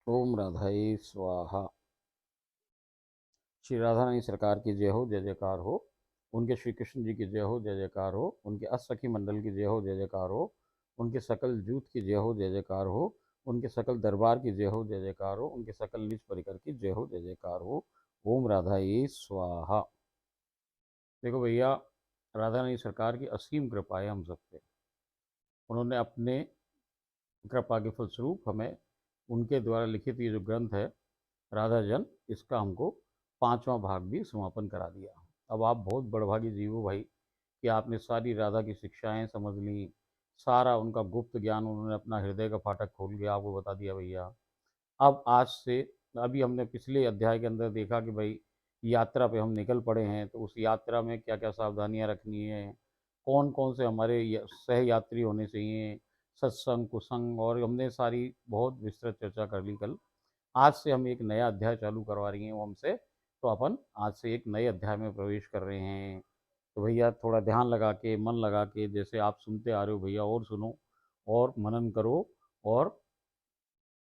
ओम राधाई स्वाहा। श्री राधा रानी सरकार की जय हो, जय जयकार हो। उनके श्री कृष्ण जी की जय हो, जय जयकार हो। उनके अष्टसखी मंडल की जय हो, जय जयकार हो। उनके सकल जूत की जय हो, जय जयकार हो। उनके सकल दरबार की जय हो, जय जयकार हो। उनके सकल निज परिकर की जय हो, जय जयकार हो। ओम राधाई स्वाहा। देखो भैया, राधा रानी सरकार की असीम कृपा है हम सब पे। उन्होंने अपने कृपा के फलस्वरूप हमें उनके द्वारा लिखित ये जो ग्रंथ है राधा जन, इसका हमको पांचवा भाग भी समापन करा दिया। अब आप बहुत बड़भागी जीव हो भाई कि आपने सारी राधा की शिक्षाएं समझ ली। सारा उनका गुप्त ज्ञान उन्होंने अपना हृदय का फाटक खोल के आपको बता दिया भैया। अब आज से, अभी हमने पिछले अध्याय के अंदर देखा कि भाई यात्रा पे हम निकल पड़े हैं, तो उस यात्रा में क्या क्या सावधानियां रखनी है, कौन कौन से हमारे सह यात्री होने चाहिए, सत्संग कुसंग, और हमने सारी बहुत विस्तृत चर्चा कर ली कल। आज से हम एक नया अध्याय चालू करवा रही हैं वो हमसे, तो अपन आज से एक नए अध्याय में प्रवेश कर रहे हैं। तो भैया थोड़ा ध्यान लगा के, मन लगा के, जैसे आप सुनते आ रहे हो भैया, और सुनो और मनन करो, और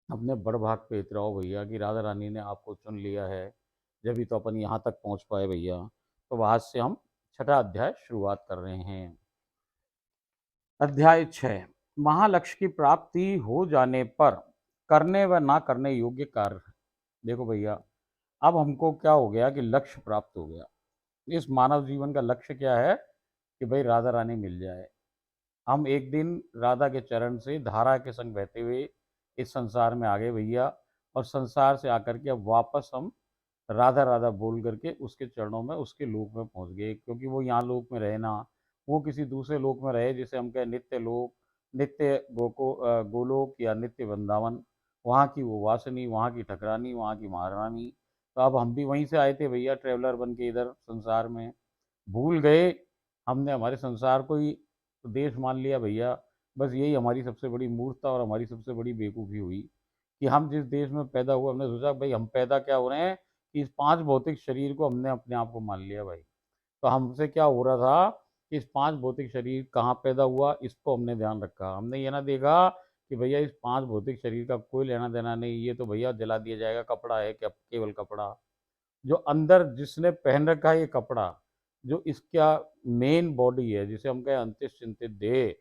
अपने बड़ भाग पे इतराओ भैया कि राधा रानी ने आपको चुन लिया है। जब भी तो अपन यहाँ तक पहुँच पाए भैया। तो आज से हम छठा अध्याय शुरुआत कर रहे हैं। अध्याय 6। महालक्ष्य की प्राप्ति हो जाने पर करने व ना करने योग्य कार्य। देखो भैया, अब हमको क्या हो गया कि लक्ष्य प्राप्त हो गया। इस मानव जीवन का लक्ष्य क्या है कि भाई राधा रानी मिल जाए। हम एक दिन राधा के चरण से धारा के संग बहते हुए इस संसार में आ गए भैया, और संसार से आकर के अब वापस हम राधा राधा बोल करके उसके चरणों में, उसके लोक में पहुंच गए। क्योंकि वो यहाँ लोक में रहे ना, वो किसी दूसरे लोक में रहे, जिसे हम कहें नित्य लोक, नित्य गोलोक या नित्य वृंदावन। वहाँ की वो वासनी, वहाँ की ठकरानी, वहाँ की महारानी। तो अब हम भी वहीं से आए थे भैया, ट्रेवलर बन के इधर संसार में। भूल गए, हमने हमारे संसार को ही देश मान लिया भैया। बस यही हमारी सबसे बड़ी मूर्खता और हमारी सबसे बड़ी बेवकूफ़ी हुई कि हम जिस देश में पैदा हुए, हमने सोचा भाई हम पैदा क्या हो रहे हैं कि इस पांच भौतिक शरीर को हमने अपने आप को मान लिया भाई। तो हमसे क्या हो रहा था कि इस पांच भौतिक शरीर कहाँ पैदा हुआ, इसको हमने ध्यान रखा। हमने ये ना देखा कि भैया इस पांच भौतिक शरीर का कोई लेना देना नहीं, ये तो भैया जला दिया जाएगा, कपड़ा है क्या, केवल कपड़ा। जो अंदर जिसने पहन रखा है ये कपड़ा, जो इसका मेन बॉडी है, जिसे हम कहें अंतिश चिंतित देह,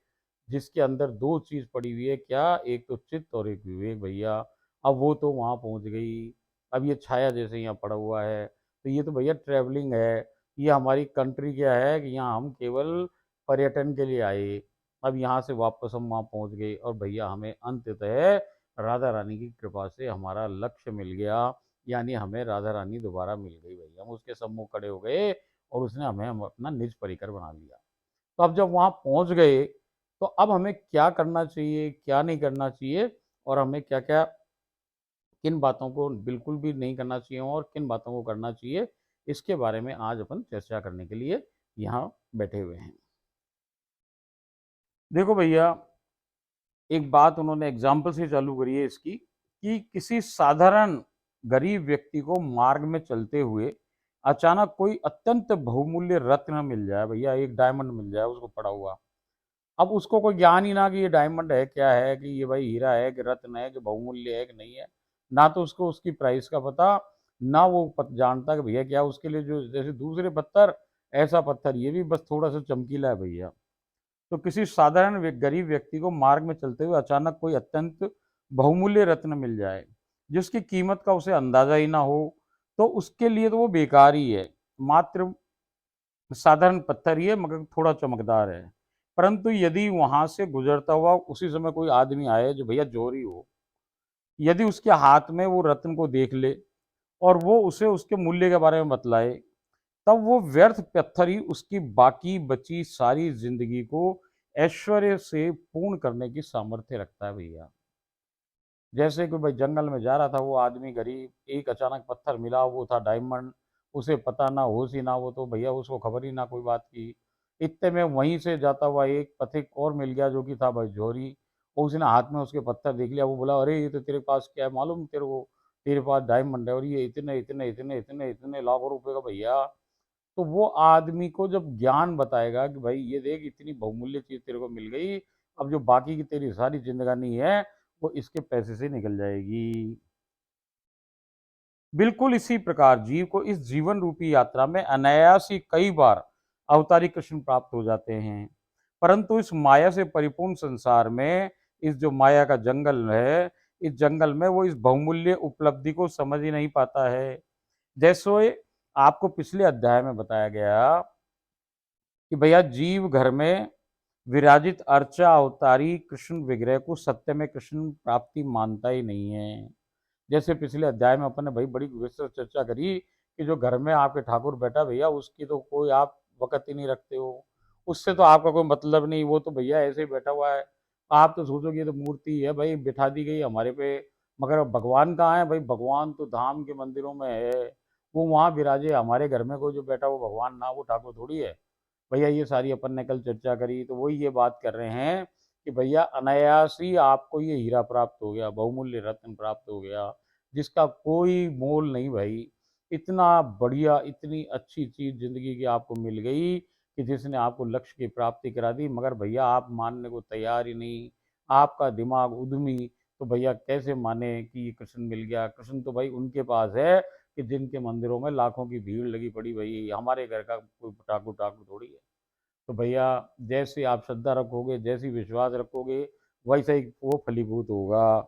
जिसके अंदर दो चीज पड़ी हुई है, क्या, एक तो चित्त और एक विवेक भैया। अब वो तो वहां पहुंच गई। अब ये छाया जैसे यहाँ पड़ा हुआ है। तो ये तो भैया ट्रैवलिंग है। ये हमारी कंट्री क्या है कि यहाँ हम केवल पर्यटन के लिए आए। अब यहाँ से वापस हम वहाँ पहुँच गए, और भैया हमें अंततः राधा रानी की कृपा से हमारा लक्ष्य मिल गया। यानी हमें राधा रानी दोबारा मिल गई भैया। हम उसके सम्मुख खड़े हो गए, और उसने हमें हम अपना निज परिकर बना लिया। तो अब जब वहाँ पहुँच गए, तो अब हमें क्या करना चाहिए, क्या नहीं करना चाहिए, और हमें क्या क्या, किन बातों को बिल्कुल भी नहीं करना चाहिए और किन बातों को करना चाहिए, इसके बारे में आज अपन चर्चा करने के लिए यहाँ बैठे हुए हैं। देखो भैया, एक बात उन्होंने एग्जाम्पल से चालू करी है इसकी, कि किसी साधारण गरीब व्यक्ति को मार्ग में चलते हुए अचानक कोई अत्यंत बहुमूल्य रत्न मिल जाए भैया, एक डायमंड मिल जाए उसको पड़ा हुआ। अब उसको कोई ज्ञान ही ना कि ये डायमंड है क्या है, कि ये भाई हीरा है कि रत्न है कि बहुमूल्य है कि नहीं है। ना तो उसको उसकी प्राइस का पता, ना वो जानता कि भैया क्या उसके लिए, जो जैसे दूसरे पत्थर, ऐसा पत्थर ये भी बस थोड़ा सा चमकीला है भैया। तो किसी साधारण गरीब व्यक्ति को मार्ग में चलते हुए अचानक कोई अत्यंत बहुमूल्य रत्न मिल जाए, जिसकी कीमत का उसे अंदाजा ही ना हो, तो उसके लिए तो वो बेकार ही है। मात्र साधारण पत्थर ही है, मगर थोड़ा चमकदार है। परंतु यदि वहां से गुजरता हुआ उसी समय कोई आदमी आए जो भैया जोरी हो, यदि उसके हाथ में वो रत्न को देख ले, और वो उसे उसके मूल्य के बारे में बतलाए, तब वो व्यर्थ पत्थर ही उसकी बाकी बची सारी जिंदगी को ऐश्वर्य से पूर्ण करने की सामर्थ्य रखता है भैया। जैसे कि भाई जंगल में जा रहा था वो आदमी गरीब, एक अचानक पत्थर मिला, वो था डायमंड। उसे पता ना होश ही ना, वो तो भैया उसको खबर ही ना कोई बात की। इतने में वहीं से जाता हुआ एक पथिक और मिल गया, जो कि था भाई जोहरी। और उसने हाथ में उसके पत्थर देख लिया। वो बोला, अरे ये तो तेरे पास क्या है मालूम तेरे को, तेरे पास डायमंड है, और ये इतने इतने इतने इतने इतने लाखों रुपए का भैया। तो वो आदमी को जब ज्ञान बताएगा कि भाई ये देख इतनी बहुमूल्य चीज तेरे को मिल गई, अब जो बाकी की तेरी सारी जिंदगानी है वो इसके पैसे से निकल जाएगी। बिल्कुल इसी प्रकार जीव को इस जीवन रूपी यात्रा में अनायास ही कई बार अवतारी कृष्ण प्राप्त हो जाते हैं, परंतु इस माया से परिपूर्ण संसार में, इस जो माया का जंगल है, इस जंगल में वो इस बहुमूल्य उपलब्धि को समझ ही नहीं पाता है। जैसे आपको पिछले अध्याय में बताया गया कि भैया जीव घर में विराजित अर्चा अवतारी कृष्ण विग्रह को सत्य में कृष्ण प्राप्ति मानता ही नहीं है। जैसे पिछले अध्याय में अपन ने भाई बड़ी विस्तृत चर्चा करी कि जो घर में आपके ठाकुर बैठा भैया उसकी तो कोई आप वक़्त ही नहीं रखते हो, उससे तो आपका कोई मतलब नहीं, वो तो भैया ऐसे ही बैठा हुआ है। आप तो सोचोगे ये तो मूर्ति है भाई बिठा दी गई हमारे पे, मगर भगवान कहाँ है भाई? भगवान तो धाम के मंदिरों में है, वो वहाँ विराजे, हमारे घर में कोई जो बैठा वो भगवान ना वो ठाकुर थोड़ी है। भैया ये सारी अपन ने कल चर्चा करी, तो वही ये बात कर रहे हैं कि भैया अनायास ही आपको ये हीरा प्राप्त हो गया, बहुमूल्य रत्न प्राप्त हो गया, जिसका कोई मोल नहीं भाई। इतना बढ़िया, इतनी अच्छी चीज़ ज़िंदगी की आपको मिल गई कि जिसने आपको लक्ष्य की प्राप्ति करा दी, मगर भैया आप मानने को तैयार ही नहीं। आपका दिमाग उद्यमी, तो भैया कैसे माने कि ये कृष्ण मिल गया? कृष्ण तो भाई उनके पास है कि जिनके मंदिरों में लाखों की भीड़ लगी पड़ी, भाई हमारे घर का कोई ठाकुर ठाकुर थोड़ी है। तो भैया जैसे आप श्रद्धा रखोगे, जैसी विश्वास रखोगे, वैसा ही वो फलीभूत होगा।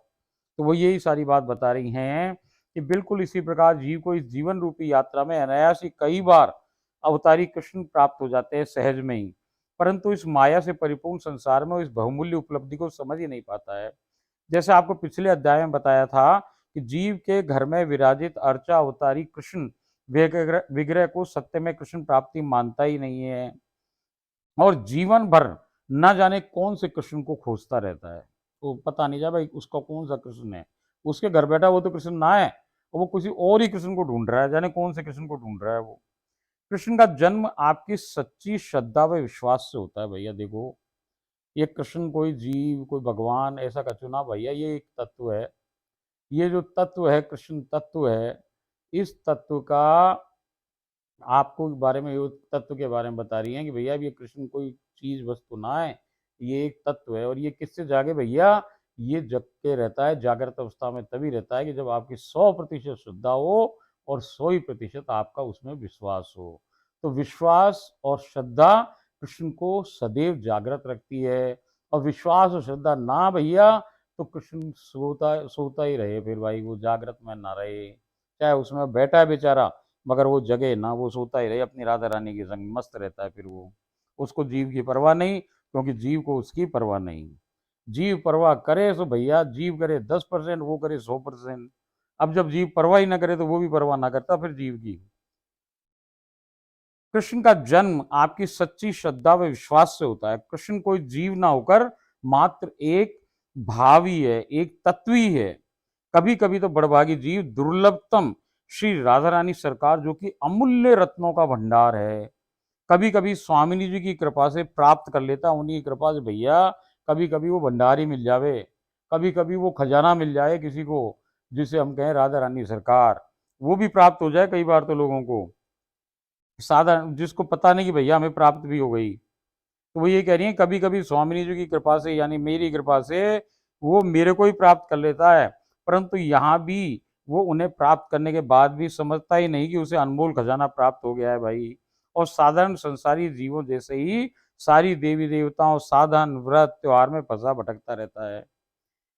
तो वो यही सारी बात बता रही हैं कि बिल्कुल इसी प्रकार जीव को इस जीवन रूपी यात्रा में अनायास ही कई बार अवतारी कृष्ण प्राप्त हो जाते हैं सहज में ही, परंतु इस माया से परिपूर्ण संसार में वो इस बहुमूल्य उपलब्धि को समझ ही नहीं पाता है। जैसे आपको पिछले अध्याय में बताया था कि जीव के घर में विराजित अर्चा अवतारी कृष्ण विग्रह विग्रह को सत्य में कृष्ण प्राप्ति मानता ही नहीं है, और जीवन भर न जाने कौन से कृष्ण को खोजता रहता है। वो पता नहीं जा भाई उसका कौन सा कृष्ण है, उसके घर बैठा वो तो कृष्ण ना है, वो किसी और ही कृष्ण को ढूंढ रहा है, जाने कौन से कृष्ण को ढूंढ रहा है वो। कृष्ण का जन्म आपकी सच्ची श्रद्धा व विश्वास से होता है भैया। देखो ये कृष्ण कोई जीव कोई भगवान ऐसा का चुना भैया, ये एक तत्व है। ये जो तत्व है कृष्ण तत्व है, इस तत्व का आपको बारे में, ये तत्व के बारे में बता रही हैं कि भैया ये कृष्ण कोई चीज वस्तु ना है, ये एक तत्व है। और ये किससे जागे भैया? ये जग के रहता है, जागृत अवस्था में तभी रहता है कि जब आपकी 100% श्रद्धा हो और 100% आपका उसमें विश्वास हो। तो विश्वास और श्रद्धा कृष्ण को सदैव जागृत रखती है, और विश्वास और श्रद्धा ना भैया तो कृष्ण सोता सोता ही रहे, फिर भाई वो जागृत में ना रहे, चाहे उसमें बैठा है बेचारा, मगर वो जगे ना, वो सोता ही रहे अपनी राधा रानी के संग मस्त रहता है। फिर वो उसको जीव की परवाह नहीं, क्योंकि जीव को उसकी परवाह नहीं। जीव परवाह करे तो भैया जीव करे 10%, वो करे 100%। अब जब जीव परवाह ही ना करे तो वो भी परवाह ना करता फिर जीव की। कृष्ण का जन्म आपकी सच्ची श्रद्धा व विश्वास से होता है। कृष्ण कोई जीव ना होकर मात्र एक भावी है, एक तत्वी है। कभी कभी तो बड़भागी जीव दुर्लभतम श्री राधा रानी सरकार, जो कि अमूल्य रत्नों का भंडार है, कभी कभी स्वामिनी जी की कृपा से प्राप्त कर लेता। उन्हीं की कृपा से भैया कभी कभी वो भंडार ही मिल जावे, कभी कभी वो खजाना मिल जाए किसी को, जिसे हम कहें राधा रानी सरकार, वो भी प्राप्त हो जाए कई बार तो लोगों को, साधारण जिसको पता नहीं कि भैया हमें प्राप्त भी हो गई। तो वो ये कह रही है कभी कभी स्वामिनी जी की कृपा से, यानी मेरी कृपा से, वो मेरे को ही प्राप्त कर लेता है, परंतु यहाँ भी वो उन्हें प्राप्त करने के बाद भी समझता ही नहीं कि उसे अनमोल खजाना प्राप्त हो गया है भाई। और साधारण संसारी जीवों जैसे ही सारी देवी देवताओं साधन व्रत त्योहार में फंसा भटकता रहता है।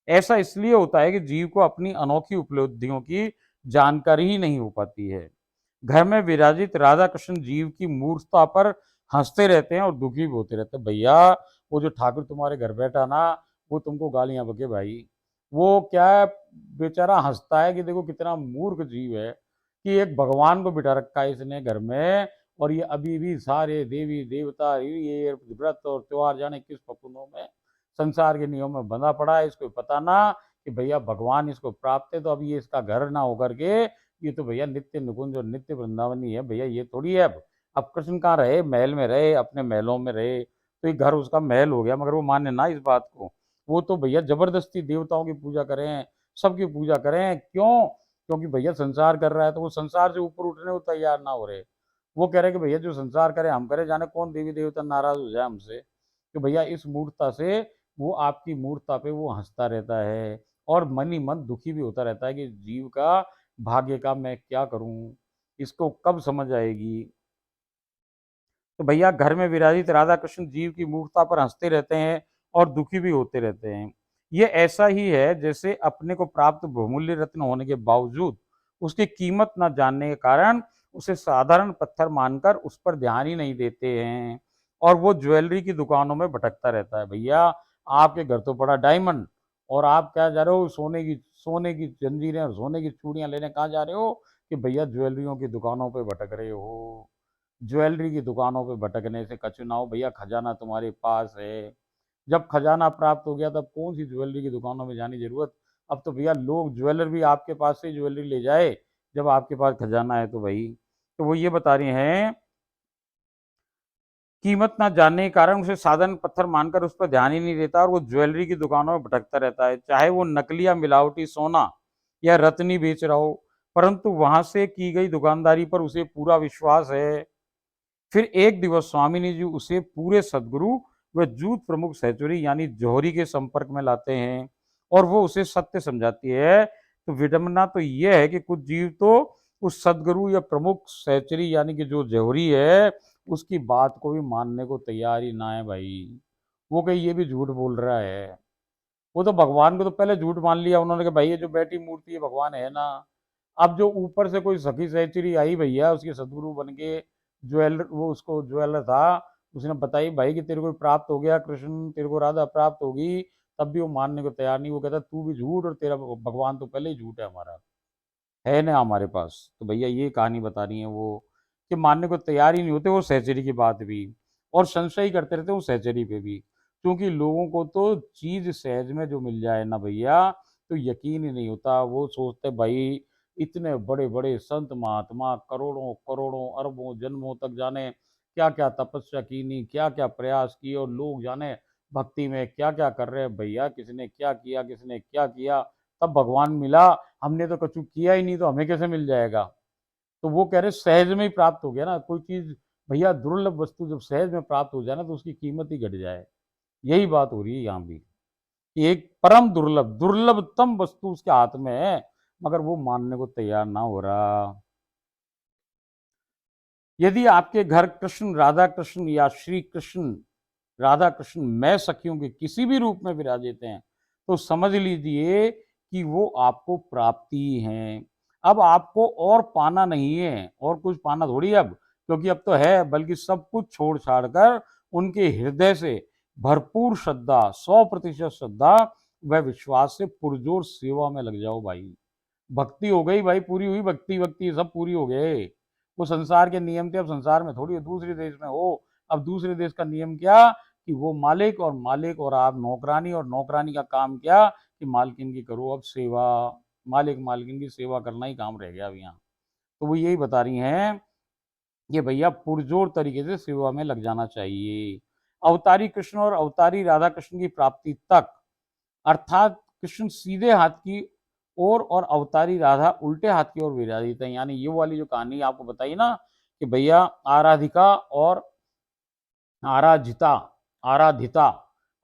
ऐसा इसलिए होता है कि जीव को अपनी अनोखी उपलब्धियों की जानकारी ही नहीं हो पाती है। घर में विराजित राधा कृष्ण जीव की मूर्खता पर हंसते रहते हैं और दुखी भी होते रहते हैं। भैया वो जो ठाकुर तुम्हारे घर बैठा ना, वो तुमको गालियां बके भाई। वो क्या है, बेचारा हंसता है कि देखो कितना मूर्ख जीव है कि एक भगवान को बिठा रखा है इसने घर में, और ये अभी भी सारे देवी देवता ये व्रत और त्योहार जाने किस फकुनों में संसार के नियम में बंधा पड़ा है। इसको पता ना कि भैया भगवान इसको प्राप्त है, तो अभी ये इसका घर ना होकर के ये तो भैया नित्य निकुंज और नित्य वृंदावनी है भैया, ये थोड़ी है। अब कृष्ण कहाँ रहे? महल में रहे, अपने महलों में रहे, तो ये घर उसका महल हो गया, मगर वो माने ना इस बात को। वो तो भैया जबरदस्ती देवताओं की पूजा करें, सबकी पूजा करें, क्यों? क्योंकि भैया संसार कर रहा है, तो वो संसार से ऊपर उठने को तैयार ना हो रहे। वो कह रहे कि भैया जो संसार करे हम करें, जाने कौन देवी देवता नाराज हो जाए हमसे। कि भैया इस मूर्खता से, वो आपकी मूर्खता पे वो हंसता रहता है और मन ही मन दुखी भी होता रहता है कि जीव का भाग्य का मैं क्या करूं, इसको कब समझ आएगी। तो भैया घर में विराजित राधा कृष्ण जीव की मूर्खता पर हंसते रहते हैं और दुखी भी होते रहते हैं। ये ऐसा ही है जैसे अपने को प्राप्त बहुमूल्य रत्न होने के बावजूद उसकी कीमत न जानने के कारण उसे साधारण पत्थर मानकर उस पर ध्यान ही नहीं देते हैं और वो ज्वेलरी की दुकानों में भटकता रहता है। भैया आपके घर तो पड़ा डायमंड और आप क्या जा रहे हो, सोने की जंजीरें और सोने की चूड़ियां लेने कहाँ जा रहे हो कि भैया ज्वेलरियों की दुकानों पे भटक रहे हो। ज्वेलरी की दुकानों पे भटकने से कछु ना हो भैया, खजाना तुम्हारे पास है। जब खजाना प्राप्त हो गया तब कौन सी ज्वेलरी की दुकानों में जाने की जरूरत। अब तो भैया लोग ज्वेलर भी आपके पास से ज्वेलरी ले जाए जब आपके पास खजाना है तो भाई। तो वो ये बता रहे हैं कीमत ना जानने के कारण उसे साधन पत्थर मानकर उस पर ध्यान ही नहीं देता और वो ज्वेलरी की दुकानों में भटकता रहता है, चाहे वो नकली या मिलावटी सोना या रत्नी बेच रहा हो, परंतु वहां से की गई दुकानदारी पर उसे पूरा विश्वास है। फिर एक दिवस स्वामिनी जी उसे पूरे सदगुरु व जूत प्रमुख सहचुरी यानी जौहरी के संपर्क में लाते हैं और वो उसे सत्य समझाती है। तो विडंबना तो यह है कि कुछ जीव तो उस सदगुरु या प्रमुख सहचरी यानी कि जो जौहरी है उसकी बात को भी मानने को तैयार ही ना है भाई। वो कहीं ये भी झूठ बोल रहा है। वो तो भगवान को तो पहले झूठ मान लिया उन्होंने कि भाई ये जो बैठी मूर्ति है भगवान है ना। अब जो ऊपर से कोई सखी सहचरी आई भैया उसके सदगुरु बन के, ज्वेलर वो उसको ज्वेलर था, उसने बताई भाई कि तेरे को प्राप्त हो गया कृष्ण, तेरे को राधा प्राप्त होगी, तब भी वो मानने को तैयार नहीं। वो कहता तू भी झूठ और तेरा भगवान तो पहले ही झूठ है, हमारा है ना हमारे पास। तो भैया ये कहानी बता रही है वो कि मानने को तैयार ही नहीं होते वो सहचरी की बात भी, और संशय करते रहते वो सहचरी पे भी। क्योंकि लोगों को तो चीज सहज में जो मिल जाए ना भैया तो यकीन ही नहीं होता। वो सोचते भाई इतने बड़े बड़े संत महात्मा करोड़ों करोड़ों अरबों जन्मों तक जाने क्या क्या तपस्या की नहीं, क्या क्या प्रयास किए, और लोग जाने भक्ति में क्या क्या कर रहे हैं भैया, किसने क्या किया किसने क्या किया, तब भगवान मिला। हमने तो कछु किया ही नहीं तो हमें कैसे मिल जाएगा। तो वो कह रहे सहज में ही प्राप्त हो गया ना कोई चीज। भैया दुर्लभ वस्तु जब सहज में प्राप्त हो जाए ना तो उसकी कीमत ही घट जाए। यही बात हो रही है यहाँ भी कि एक परम दुर्लभ दुर्लभतम वस्तु उसके हाथ में है मगर वो मानने को तैयार ना हो रहा। यदि आपके घर कृष्ण राधा कृष्ण या श्री कृष्ण राधा कृष्ण मैं सखियों के किसी भी रूप में विराजित हैं तो समझ लीजिए कि वो आपको प्राप्ति हैं। अब आपको और पाना नहीं है, और कुछ पाना थोड़ी अब, क्योंकि अब तो है, बल्कि सब कुछ छोड़ छाड़ कर उनके हृदय से भरपूर श्रद्धा 100% श्रद्धा व विश्वास से पुरजोर सेवा में लग जाओ भाई। भक्ति हो गई भाई, पूरी हुई भक्ति, भक्ति सब पूरी हो गए। वो संसार के नियम थे, अब संसार में थोड़ी दूसरे देश में हो। अब दूसरे देश का नियम क्या कि वो मालिक और आप नौकरानी, और नौकरानी का काम क्या कि मालकिन की करो अब सेवा। मालिक मालकिन की सेवा करना ही काम रह गया अब यहाँ। तो वो यही बता रही हैं कि भैया पुरजोर तरीके से सेवा में लग जाना चाहिए। अवतारी कृष्ण और अवतारी राधा कृष्ण की प्राप्ति तक, अर्थात कृष्ण सीधे हाथ की ओर और अवतारी राधा उल्टे हाथ की ओर विराजित है। यानी ये वाली जो कहानी आपको बताई ना कि भैया आराधिका और आराधिता, आराधिता,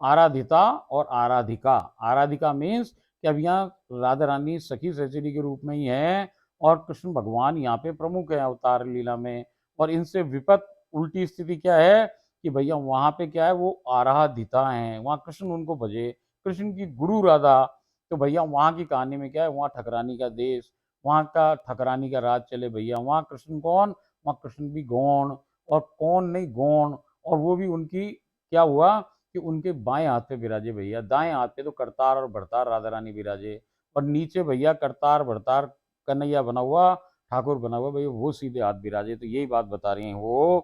आराधिता और आराधिका। आराधिका मीन्स कि अब यहाँ राधा रानी सखी सहचरी के रूप में ही है और कृष्ण भगवान यहाँ पे प्रमुख है अवतार लीला में। और इनसे विपत उल्टी स्थिति क्या है कि भैया वहां पे क्या है वो आराधिता है, वहां कृष्ण उनको भजे, कृष्ण की गुरु राधा। तो भैया वहां की कहानी में क्या है, वहां ठकरानी का देश, वहां का ठकरानी का राज चले भैया। वहां कृष्ण कौन, वहां कृष्ण भी गौण, और कौन नहीं गौण। और वो भी उनकी क्या हुआ कि उनके बाएं हाथ पे विराजे भैया, दाएं हाथ पे तो करतार और भरतार राधा रानी विराजे, और नीचे भैया करतार भरतार कन्हैया बना हुआ, ठाकुर बना हुआ भैया, वो सीधे हाथ विराजे। तो यही बात बता रही हैं वो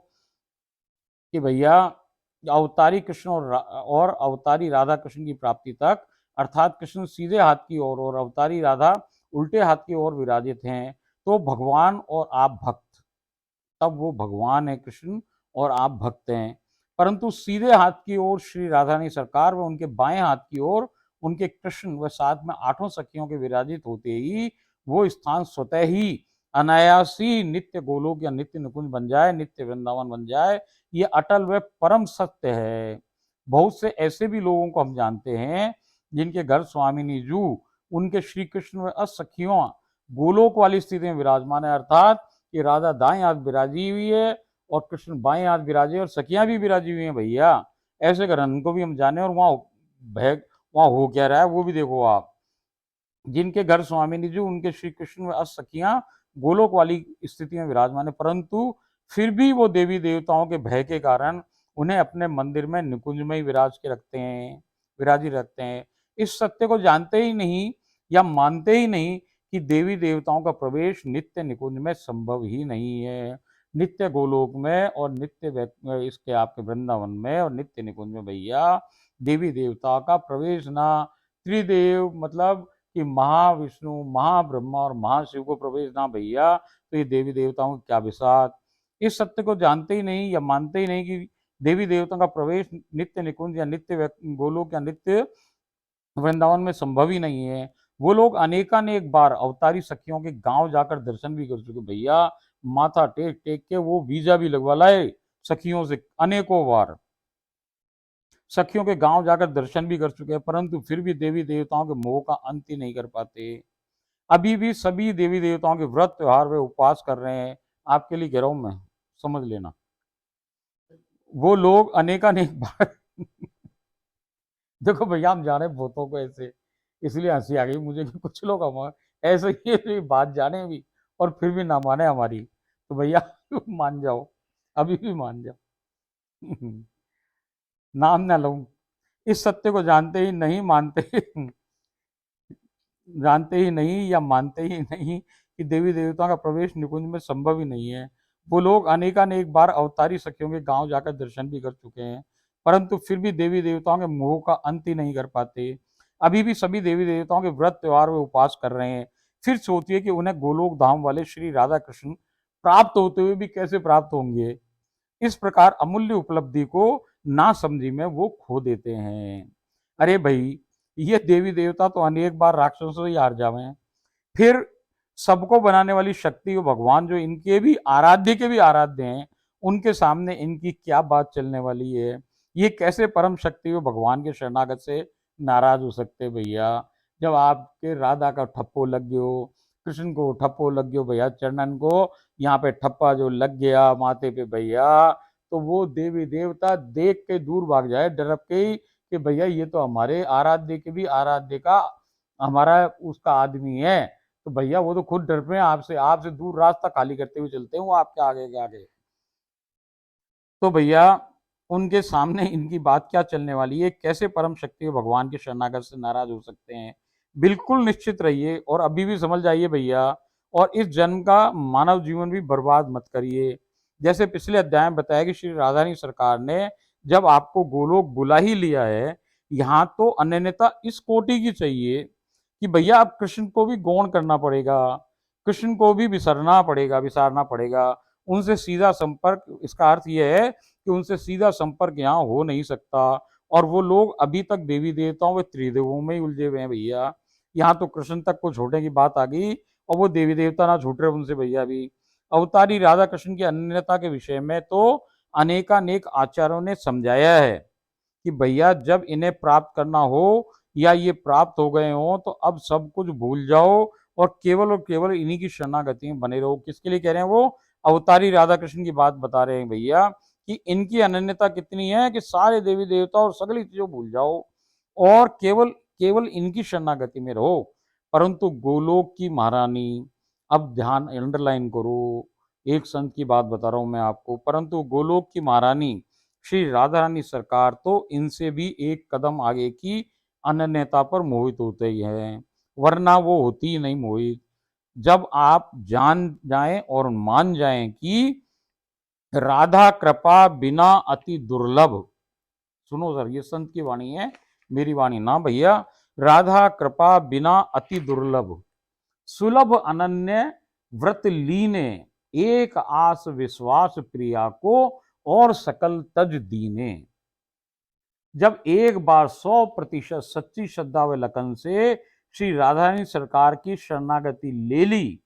कि भैया अवतारी कृष्ण और अवतारी राधा कृष्ण की प्राप्ति तक, अर्थात कृष्ण सीधे हाथ की ओर और अवतारी राधा उल्टे हाथ की ओर विराजित हैं, तो भगवान और आप भक्त, तब वो भगवान है कृष्ण और आप भक्त हैं। परंतु सीधे हाथ की ओर श्री राधारानी सरकार व उनके बाएं हाथ की ओर उनके कृष्ण व साथ में आठों सखियों के विराजित होते ही वो स्थान स्वतः ही अनायासी नित्य गोलोक या नित्य निकुंज बन जाए, नित्य वृंदावन बन जाए। ये अटल व परम सत्य है। बहुत से ऐसे भी लोगों को हम जानते हैं जिनके घर स्वामिनी जू उनके श्री कृष्ण व सखियों गोलोक वाली स्थिति में विराजमान है, अर्थात कि राधा दाएं हाथ विराजी हुई है और कृष्ण बाएं हाथ विराजे और सखियां भी विराजी हुई हैं भैया। ऐसे कर उनको भी हम जाने, और वहां हो क्या रहा है वो भी देखो आप। जिनके घर स्वामिनी जी उनके श्री कृष्ण व सखियां गोलोक वाली स्थिति में विराजमान है, परंतु फिर भी वो देवी देवताओं के भय के कारण उन्हें अपने मंदिर में निकुंज में ही विराजी रखते हैं। इस सत्य को जानते ही नहीं या मानते ही नहीं कि देवी देवताओं का प्रवेश नित्य निकुंज में संभव ही नहीं है। नित्य गोलोक में और इसके आपके वृंदावन में और नित्य निकुंज में भैया देवी देवता का प्रवेश ना, त्रिदेव मतलब कि महाविष्णु महाब्रह्मा और महाशिव को प्रवेश ना भैया, तो ये देवी देवताओं की क्या बिसात। इस सत्य को जानते ही नहीं या मानते ही नहीं कि देवी देवताओं का प्रवेश नित्य निकुंज या नित्य गोलोक या नित्य वृंदावन में संभव ही नहीं है। वो लोग अनेकानेक बार अवतारी सखियों के गांव जाकर दर्शन भी कर चुके भैया, माथा टेक टेक के वो वीजा भी लगवा लाए सखियों से अनेकों बार, सखियों के गांव जाकर दर्शन भी कर चुके हैं, परंतु फिर भी देवी देवताओं के मोह का अंत ही नहीं कर पाते। अभी भी सभी देवी देवताओं के व्रत त्योहार वे उपवास कर रहे हैं। आपके लिए कह रहा हूं मैं, समझ लेना। वो लोग अनेकानेक बार देखो भैया हम जाने भूतों को ऐसे, इसलिए हंसी आ गई मुझे कि कुछ लोग हम ऐसे ही बात जाने भी और फिर भी ना माने हमारी, तो भैया मान जाओ, अभी भी मान जाओ। नाम ना लूं। इस सत्य को जानते ही नहीं या मानते ही नहीं कि देवी देवताओं का प्रवेश निकुंज में संभव ही नहीं है। वो लोग अनेकानेक बार अवतारी सखियों के गांव जाकर दर्शन भी कर चुके हैं, परंतु फिर भी देवी देवताओं के मोह का अंत ही नहीं कर पाते। अभी भी सभी देवी देवताओं के व्रत त्योहार वे उपवास कर रहे हैं। फिर सोचिए कि उन्हें गोलोक धाम वाले श्री राधा कृष्ण प्राप्त होते हुए भी कैसे प्राप्त होंगे। इस प्रकार अमूल्य उपलब्धि को ना समझी में वो खो देते हैं। अरे भाई, ये देवी देवता तो अनेक बार राक्षसों से ही हार जावे हैं, फिर सबको बनाने वाली शक्ति वो भगवान जो इनके भी आराध्य के भी आराध्य हैं, उनके सामने इनकी क्या बात चलने वाली है। ये कैसे परम शक्ति वो भगवान के शरणागत से नाराज हो सकते भैया। जब आपके राधा का ठप्पो लग गयो, कृष्ण को ठप्पो लग गयो भैया, चरणन को यहाँ पे ठप्पा जो लग गया माथे पे भैया, तो वो देवी देवता देख के दूर भाग जाए डरप के ही कि भैया ये तो हमारे आराध्य के भी आराध्य का हमारा उसका आदमी है। तो भैया वो तो खुद डर पे हैं आपसे, आपसे दूर रास्ता खाली करते हुए चलते हैं वो आपके आगे के आगे। तो भैया उनके सामने इनकी बात क्या चलने वाली है, कैसे परम शक्ति भगवान के शरणागत से नाराज हो सकते हैं। बिल्कुल निश्चित रहिए और अभी भी समझ जाइए भैया, और इस जन्म का मानव जीवन भी बर्बाद मत करिए। जैसे पिछले अध्याय में बताया कि श्री राधानी सरकार ने जब आपको गोलोक बुला ही लिया है, यहाँ तो अनन्यता इस कोटि की चाहिए कि भैया अब कृष्ण को भी गौण करना पड़ेगा, कृष्ण को भी विसारना पड़ेगा। उनसे सीधा संपर्क, इसका अर्थ यह है कि उनसे सीधा संपर्क यहाँ हो नहीं सकता, और वो लोग अभी तक देवी देवताओं व त्रिदेवों में ही उलझे हुए हैं भैया। यहाँ तो कृष्ण तक को छोड़ने की बात आ गई, और वो देवी देवता ना छूट रहे उनसे भैया भी। अवतारी राधा कृष्ण की अनन्यता के विषय में तो अनेकानेक आचार्यों ने समझाया है कि भैया जब इन्हें प्राप्त करना हो या ये प्राप्त हो गए हो तो अब सब कुछ भूल जाओ और केवल इन्हीं की शरणागति में बने रहो। किसके लिए कह रहे हैं वो? अवतारी राधा कृष्ण की बात बता रहे हैं भैया कि इनकी अनन्यता कितनी है कि सारे देवी देवता और सगली चीजों भूल जाओ और केवल केवल इनकी शरणागति में रहो। परंतु गोलोक की महारानी, अब ध्यान अंडरलाइन करो, एक संत की बात बता रहा हूं मैं आपको, परंतु गोलोक की महारानी श्री राधा रानी सरकार तो इनसे भी एक कदम आगे की अनन्यता पर मोहित होते ही हैं, वरना वो होती ही नहीं मोहित। जब आप जान जाएं और मान जाएं कि राधा कृपा बिना अति दुर्लभ, सुनो सर ये संत की वाणी है, मेरी वाणी ना भैया, राधा कृपा बिना अति दुर्लभ, सुलभ अनन्य व्रत लीने, एक आस विश्वास प्रिया को और सकल तज दीने। जब एक बार 100% सच्ची श्रद्धा व लगन से श्री राधारानी सरकार की शरणागति ले ली,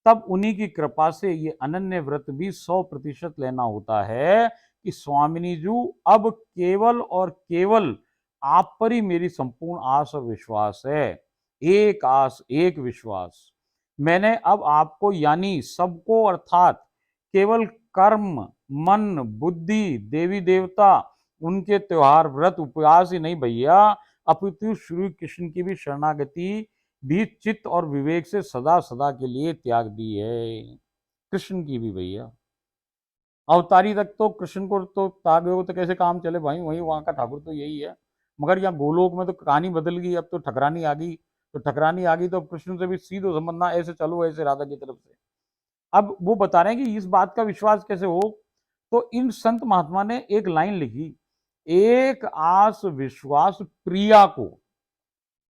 तब उन्हीं की कृपा से ये अनन्य व्रत भी 100% लेना होता है कि स्वामिनी जी अब केवल और केवल आप पर ही मेरी संपूर्ण आस और विश्वास है। एक आस एक विश्वास, मैंने अब आपको यानी सबको अर्थात केवल कर्म, मन, बुद्धि, देवी देवता, उनके त्योहार, व्रत, उपवास ही नहीं भैया, अपितु श्री कृष्ण की भी शरणागति भी चित्त और विवेक से सदा सदा के लिए त्याग दी है। कृष्ण की भी भैया, अवतारी तक तो कृष्ण को तो त्यागे हो तो कैसे काम चले भाई, वही वहां का ठाकुर तो यही है। मगर यहाँ गोलोक में तो कहानी बदल गई, अब तो ठकरानी आ गई, तो ठकरानी आ गई तो अब कृष्ण से भी सीधो संबंध, ऐसे चलो ऐसे राधा की तरफ से। अब वो बता रहे हैं कि इस बात का विश्वास कैसे हो, तो इन संत महात्मा ने एक लाइन लिखी, एक आस विश्वास प्रिया को,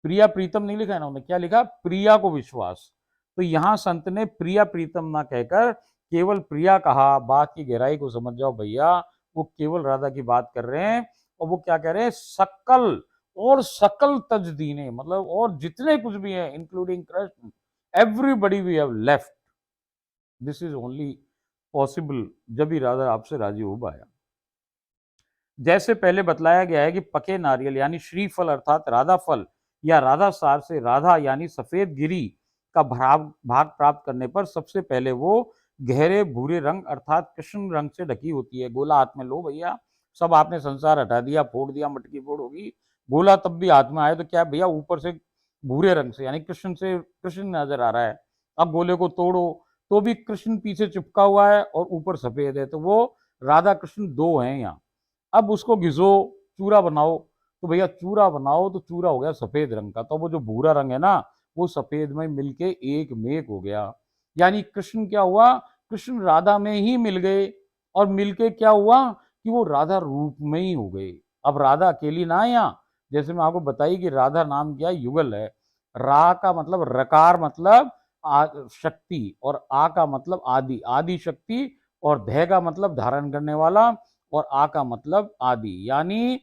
प्रिया प्रीतम नहीं लिखा है ना उन्होंने, क्या लिखा, प्रिया को विश्वास। तो यहां संत ने प्रिया प्रीतम ना कहकर केवल प्रिया कहा। बात की गहराई को समझ जाओ भैया, वो केवल राधा की बात कर रहे हैं। और वो क्या कह रहे हैं, सकल और सकल तजदीने, मतलब और जितने कुछ भी है including Krishna, everybody we have left, this is only possible जब ही राधा आपसे राजी हो पाया। जैसे पहले बतलाया गया है कि पके नारियल यानी श्रीफल अर्थात राधा फल या राधा सार से राधा यानी सफेद गिरी का भाग भाग प्राप्त करने पर सबसे पहले वो गहरे भूरे रंग अर्थात कृष्ण रंग से ढकी होती है। गोला हाथ में लो भैया, सब आपने संसार हटा दिया, फोड़ दिया, मटकी फोड़ होगी, गोला तब भी हाथ में आए तो क्या भैया, ऊपर से भूरे रंग से यानी कृष्ण से कृष्ण नजर आ रहा है। अब गोले को तोड़ो तो भी कृष्ण पीछे चिपका हुआ है और ऊपर सफेद है, तो वो राधा कृष्ण दो हैं यहाँ। अब उसको घिसो, चूरा बनाओ, तो भैया चूरा बनाओ तो चूरा हो गया सफेद रंग का, तो वो जो भूरा रंग है ना, वो सफेद में मिलके एक मेघ हो गया। यानी कृष्ण क्या हुआ, कृष्ण राधा में ही मिल गए, और मिलके क्या हुआ कि वो राधा रूप में ही हो गए। अब राधा अकेली ना है यहाँ, जैसे मैं आपको बताई कि राधा नाम क्या युगल है। रा का मतलब रकार मतलब शक्ति, और आ का मतलब आदि, आदि शक्ति, और धै का मतलब धारण करने वाला, और आ का मतलब आदि, यानी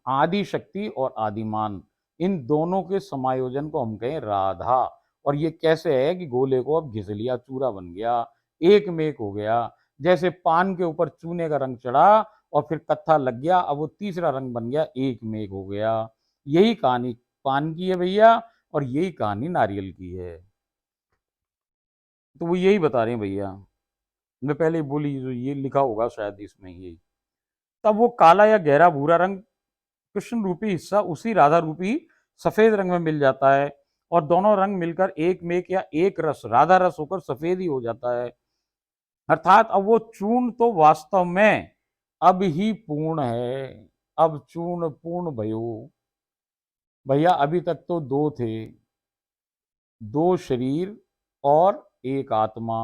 आदि शक्ति और आदिमान, इन दोनों के समायोजन को हम कहें राधा। और ये कैसे है कि गोले को अब घिस लिया, चूरा बन गया, एक मेक हो गया। जैसे पान के ऊपर चूने का रंग चढ़ा और फिर कत्था लग गया, अब वो तीसरा रंग बन गया, एक मेक हो गया। यही कहानी पान की है भैया, और यही कहानी नारियल की है। तो वो यही बता रहे हैं भैया, मैं पहले ही बोली, जो ये लिखा होगा शायद इसमें यही। तब वो काला या गहरा भूरा रंग कृष्ण रूपी हिस्सा उसी राधा रूपी सफेद रंग में मिल जाता है, और दोनों रंग मिलकर एक मेक या एक रस राधा रस होकर सफेद ही हो जाता है। अर्थात अब वो चूर्ण तो वास्तव में अब ही पूर्ण है, अब चूर्ण पूर्ण भयो। भैया अभी तक तो दो थे, दो शरीर और एक आत्मा,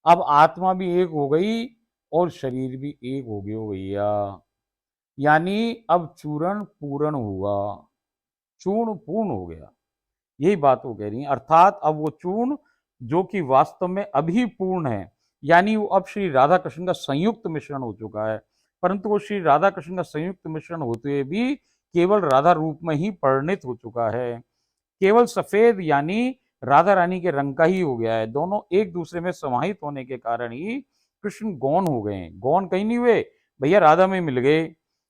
अब आत्मा भी एक हो गई और शरीर भी एक हो गया भैया। यानी अब चूर्ण पूर्ण हुआ, चूर्ण पूर्ण हो गया, यही बात वो कह रही है। अर्थात अब वो चूर्ण जो कि वास्तव में अभी पूर्ण है, यानी वो अब श्री राधा कृष्ण का संयुक्त मिश्रण हो चुका है, परंतु वो श्री राधा कृष्ण का संयुक्त मिश्रण होते हुए भी केवल राधा रूप में ही परिणित हो चुका है। केवल सफेद यानी राधा रानी के रंग का ही हो गया है। दोनों एक दूसरे में समाहित होने के कारण ही कृष्ण गौण हो गए हैं। गौण कहीं नहीं हुए भैया, राधा में मिल गए।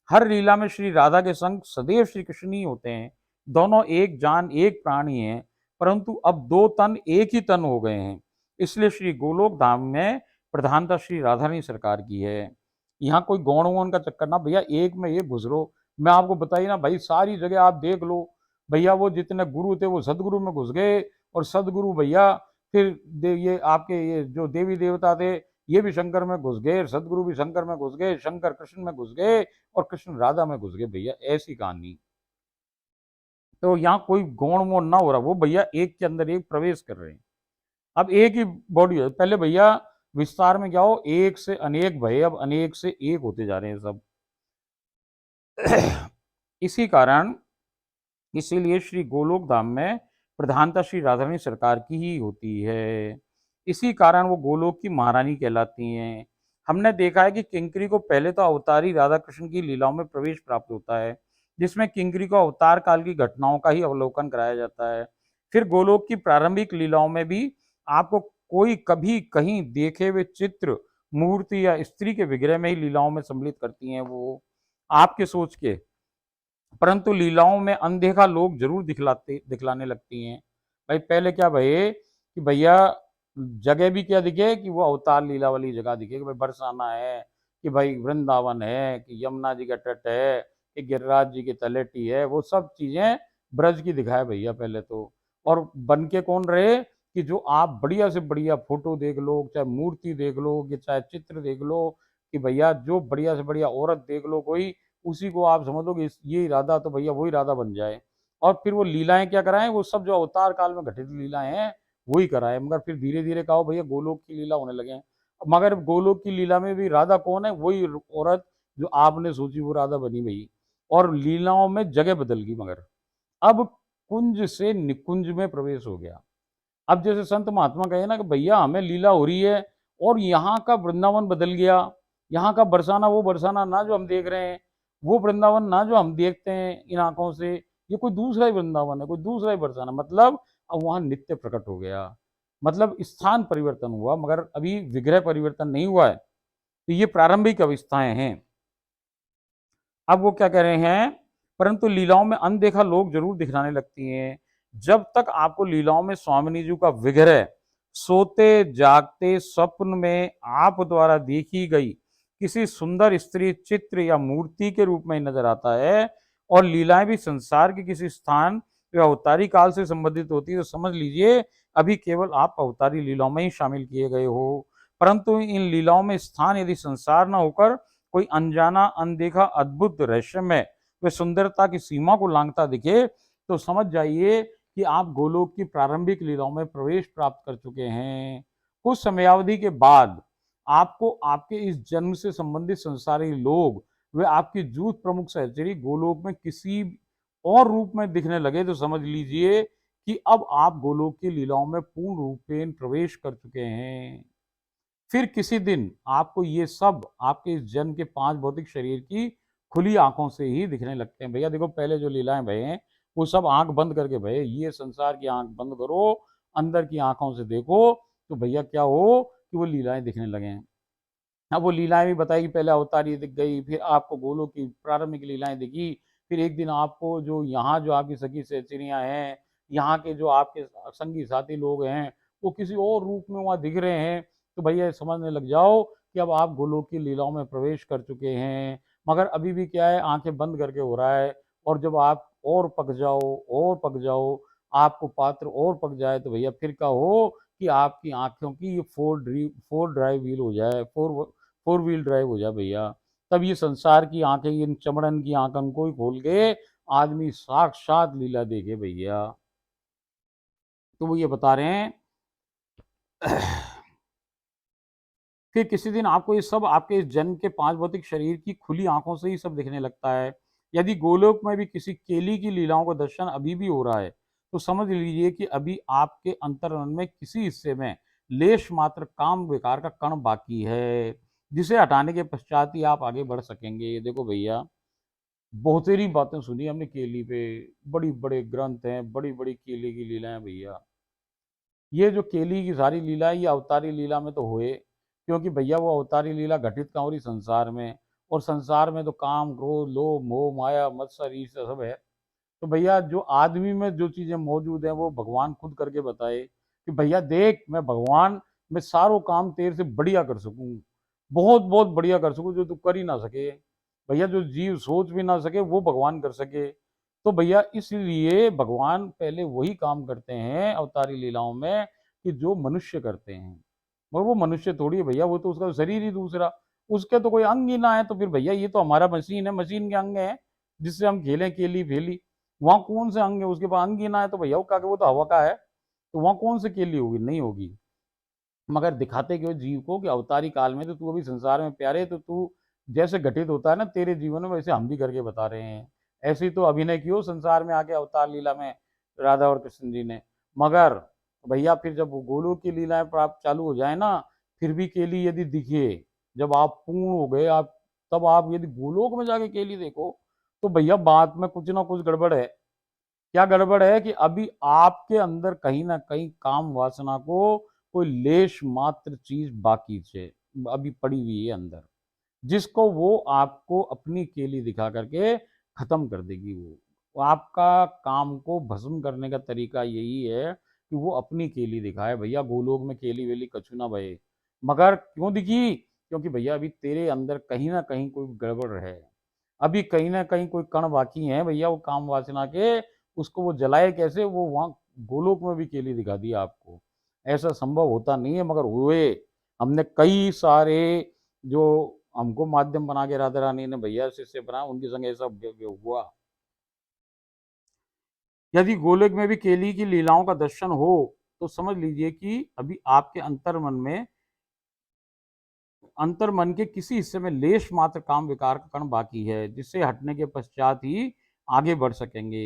हर लीला में श्री राधा के संग सदैव श्री कृष्ण ही होते हैं। दोनों एक जान एक प्राण ही हैं, परंतु अब दो तन एक ही तन हो गए हैं। इसलिए श्री गोलोक धाम में प्रधानता श्री राधा रानी सरकार की है। यहाँ कोई गौण वौण का चक्कर ना भैया, एक में एक गुजरो। मैं आपको बताइए ना भाई, सारी जगह आप देख लो भैया, वो जितने गुरु थे वो सदगुरु में घुस गए, और सदगुरु भैया फिर ये आपके ये जो देवी देवता थे ये भी शंकर में घुस गए, सदगुरु भी शंकर में घुस गए, शंकर कृष्ण में घुस गए, और कृष्ण राधा में घुस गए भैया, ऐसी कहानी। तो यहाँ कोई गौण मोड़ ना हो रहा, वो भैया एक के अंदर एक प्रवेश कर रहे हैं। अब एक ही बॉडी है, पहले भैया विस्तार में क्या हो, एक से अनेक भय, अब अनेक से एक होते जा रहे हैं सब। इसी कारण, इसीलिए श्री गोलोक धाम में प्रधानता श्री राधा रानी सरकार की ही होती है। इसी कारण वो गोलोक की महारानी कहलाती हैं। हमने देखा है कि किंकरी को पहले तो अवतारी राधा कृष्ण की लीलाओं में प्रवेश प्राप्त होता है, जिसमें किंकरी को अवतार काल की घटनाओं का ही अवलोकन कराया जाता है। फिर गोलोक की प्रारंभिक लीलाओं में भी आपको कोई कभी कहीं देखे हुए चित्र, मूर्ति या स्त्री के विग्रह में ही लीलाओं में सम्मिलित करती हैं वो, आपके सोच के। परंतु लीलाओं में अनदेखा लोग जरूर दिखलाने लगती हैं। भाई पहले क्या भाई, कि भैया जगह भी क्या दिखे कि वो अवतार लीला वाली जगह दिखे कि भाई बरसाना है, कि भाई वृंदावन है, कि यमुना जी का तट है, कि गिरिराज जी की तलेटी है, वो सब चीजें ब्रज की दिखाए भैया पहले तो। और बन के कौन रहे कि जो आप बढ़िया से बढ़िया फोटो देख लो, चाहे मूर्ति देख लो, कि चाहे चित्र देख लो, कि भैया जो बढ़िया से बढ़िया औरत देख लो कोई, उसी को आप समझ लो कि ये इरादा तो भैया वही इरादा बन जाए। और फिर वो लीलाएं क्या कराएं, वो सब जो अवतार काल में घटित लीलाएं हैं वही कराए, मगर फिर धीरे धीरे कहो भैया गोलोक की लीला होने लगे हैं। मगर गोलोक की लीला में भी राधा कौन है, वही औरत जो आपने सोची वो राधा बनी भई। और लीलाओं में जगह बदल गई, मगर अब कुंज से निकुंज में प्रवेश हो गया। अब जैसे संत महात्मा कहे ना कि भैया हमें लीला हो रही है और यहाँ का वृंदावन बदल गया, यहाँ का बरसाना वो बरसाना ना जो हम देख रहे हैं, वो वृंदावन ना जो हम देखते हैं इन आंखों से, ये कोई दूसरा ही वृंदावन है, कोई दूसरा ही बरसाना। मतलब अब वहां नित्य प्रकट हो गया, मतलब स्थान परिवर्तन हुआ, मगर अभी विग्रह परिवर्तन नहीं हुआ है। तो ये प्रारंभिक अवस्थाएं हैं। अब वो क्या कह रहे हैं, परंतु लीलाओं में अनदेखा लोग जरूर दिखलाने लगती हैं। जब तक आपको लीलाओं में स्वामिनी जी का विग्रह सोते जागते स्वप्न में आप द्वारा देखी गई किसी सुंदर स्त्री चित्र या मूर्ति के रूप में नजर आता है, और लीलाएं भी संसार के किसी स्थान या अवतारी काल से संबंधित होती है, तो समझ लीजिए अभी केवल आप अवतारी लीलाओं में ही शामिल किए गए हो। परंतु इन लीलाओं में स्थान यदि संसार न होकर कोई अनजाना अनदेखा अद्भुत रहस्यमय व सुंदरता की सीमा को लांघता दिखे, तो समझ जाइए कि आप गोलोक की प्रारंभिक लीलाओं में प्रवेश प्राप्त कर चुके हैं। कुछ समयावधि के बाद आपको आपके इस जन्म से संबंधित संसारी लोग वे आपकी जूथ प्रमुख सहचरी गोलोक में किसी और रूप में दिखने लगे, तो समझ लीजिए कि अब आप गोलोक की लीलाओं में पूर्ण रूपेण प्रवेश कर चुके हैं। फिर किसी दिन आपको ये सब आपके इस जन्म के 5 भौतिक शरीर की खुली आंखों से ही दिखने लगते हैं। भैया देखो पहले जो लीलाएं भये हैं वो सब आंख बंद करके भये, ये संसार की आंख बंद करो, अंदर की आंखों से देखो, तो भैया क्या हो कि वो लीलाएं दिखने लगे हैं। अब वो लीलाएं भी बताई, पहले अवतारी दिख गई, फिर आपको गोलों की प्रारंभिक लीलाएं दिखी, फिर एक दिन आपको जो यहाँ जो आपकी सखी सहचरियाँ हैं, यहाँ के जो आपके संगी साथी लोग हैं, वो किसी और रूप में वहाँ दिख रहे हैं, तो भैया समझने लग जाओ कि अब आप गोलोक की लीलाओं में प्रवेश कर चुके हैं। मगर अभी भी क्या है, आंखें बंद करके हो रहा है। और जब आप और पक जाओ और पक जाओ, आपको पात्र और पक जाए, तो भैया फिर क्या हो कि आपकी आंखों की ये फोर ड्राइव व्हील हो जाए, फोर व्हील ड्राइव हो जाए भैया। तब ये संसार की आंखें इन चमड़न की आंखों को ही खोल के आदमी साक्षात लीला देखे भैया। तो वो ये बता रहे हैं फिर किसी दिन आपको ये सब आपके इस जन्म के 5 भौतिक शरीर की खुली आंखों से ही सब दिखने लगता है। यदि गोलोक में भी किसी केली की लीलाओं का दर्शन अभी भी हो रहा है, तो समझ लीजिए कि अभी आपके अंतर्मन में किसी हिस्से में लेश मात्र काम विकार का कण बाकी है, जिसे हटाने के पश्चात ही आप आगे बढ़ सकेंगे। देखो भैया, बहुतेरी बातें सुनी हमने केली पे, बड़ी बड़े ग्रंथ हैं, बड़ी बड़ी केली की लीला है भैया। ये जो केली की सारी लीला है, ये अवतारी लीला में तो हुए, क्योंकि भैया वो अवतारी लीला घटित कहाँ हो रही, संसार में। और संसार में तो काम क्रोध लोभ मोह माया मत्सर ईर्ष्या सब है। तो भैया जो आदमी में जो चीजें मौजूद हैं वो भगवान खुद करके बताए कि भैया देख, मैं भगवान, मैं सारों काम तेरे से बढ़िया कर सकूं, बहुत बहुत बढ़िया कर सकूं, जो तू कर ही ना सके भैया, जो जीव सोच भी ना सके वो भगवान कर सके। तो भैया इसलिए भगवान पहले वही काम करते हैं अवतारी लीलाओं में कि जो मनुष्य करते हैं। मगर वो मनुष्य थोड़ी है भैया, वो तो उसका शरीर ही दूसरा, उसके तो कोई अंग ही ना है। तो फिर भैया ये तो हमारा मशीन है, मशीन के अंग है, जिससे हम खेलें केली फेली। वहां कौन से अंग है, उसके पास अंग ही ना है, तो भैया वो का वो तो हवा का है, तो वहां कौन से केली होगी, नहीं होगी। मगर दिखाते क्यों जीव को कि अवतारी काल में तो तू अभी संसार में प्यारे, तो तू जैसे घटित होता है ना तेरे जीवन में, वैसे हम भी करके बता रहे हैं। ऐसे ही तो अभिनय कियो संसार में आके अवतार लीला में राधा और कृष्ण जी ने। मगर भैया फिर जब गोलोक की लीलाएं प्राप्त चालू हो जाए ना, फिर भी केली यदि दिखे, जब आप पूर्ण हो गए आप, तब आप यदि गोलोक में जाके केली देखो, तो भैया बात में कुछ ना कुछ गड़बड़ है। क्या गड़बड़ है कि अभी आपके अंदर कहीं ना कहीं काम वासना को कोई लेश मात्र चीज बाकी से अभी पड़ी हुई है अंदर, जिसको वो आपको अपनी केली दिखा करके खत्म कर देगी। वो आपका काम को भस्म करने का तरीका यही है कि वो अपनी केली दिखाए। भैया गोलोक में केली वेली कछु ना भये, मगर क्यों दिखी? क्योंकि भैया अभी तेरे अंदर कहीं ना कहीं कोई गड़बड़ है, अभी कहीं ना कहीं कोई कण बाकी है भैया वो काम वासना के, उसको वो जलाए कैसे? वो वहां गोलोक में भी केली दिखा दी आपको। ऐसा संभव होता नहीं है, मगर हुए। हमने कई सारे जो हमको माध्यम बना के राधा रानी ने भैया शिष्य बना, उनके संग ऐसा हुआ। यदि गोलोक में भी केली की लीलाओं का दर्शन हो तो समझ लीजिए कि अभी आपके अंतर मन के किसी हिस्से में लेश मात्र काम विकार का कण बाकी है, जिससे हटने के पश्चात ही आगे बढ़ सकेंगे।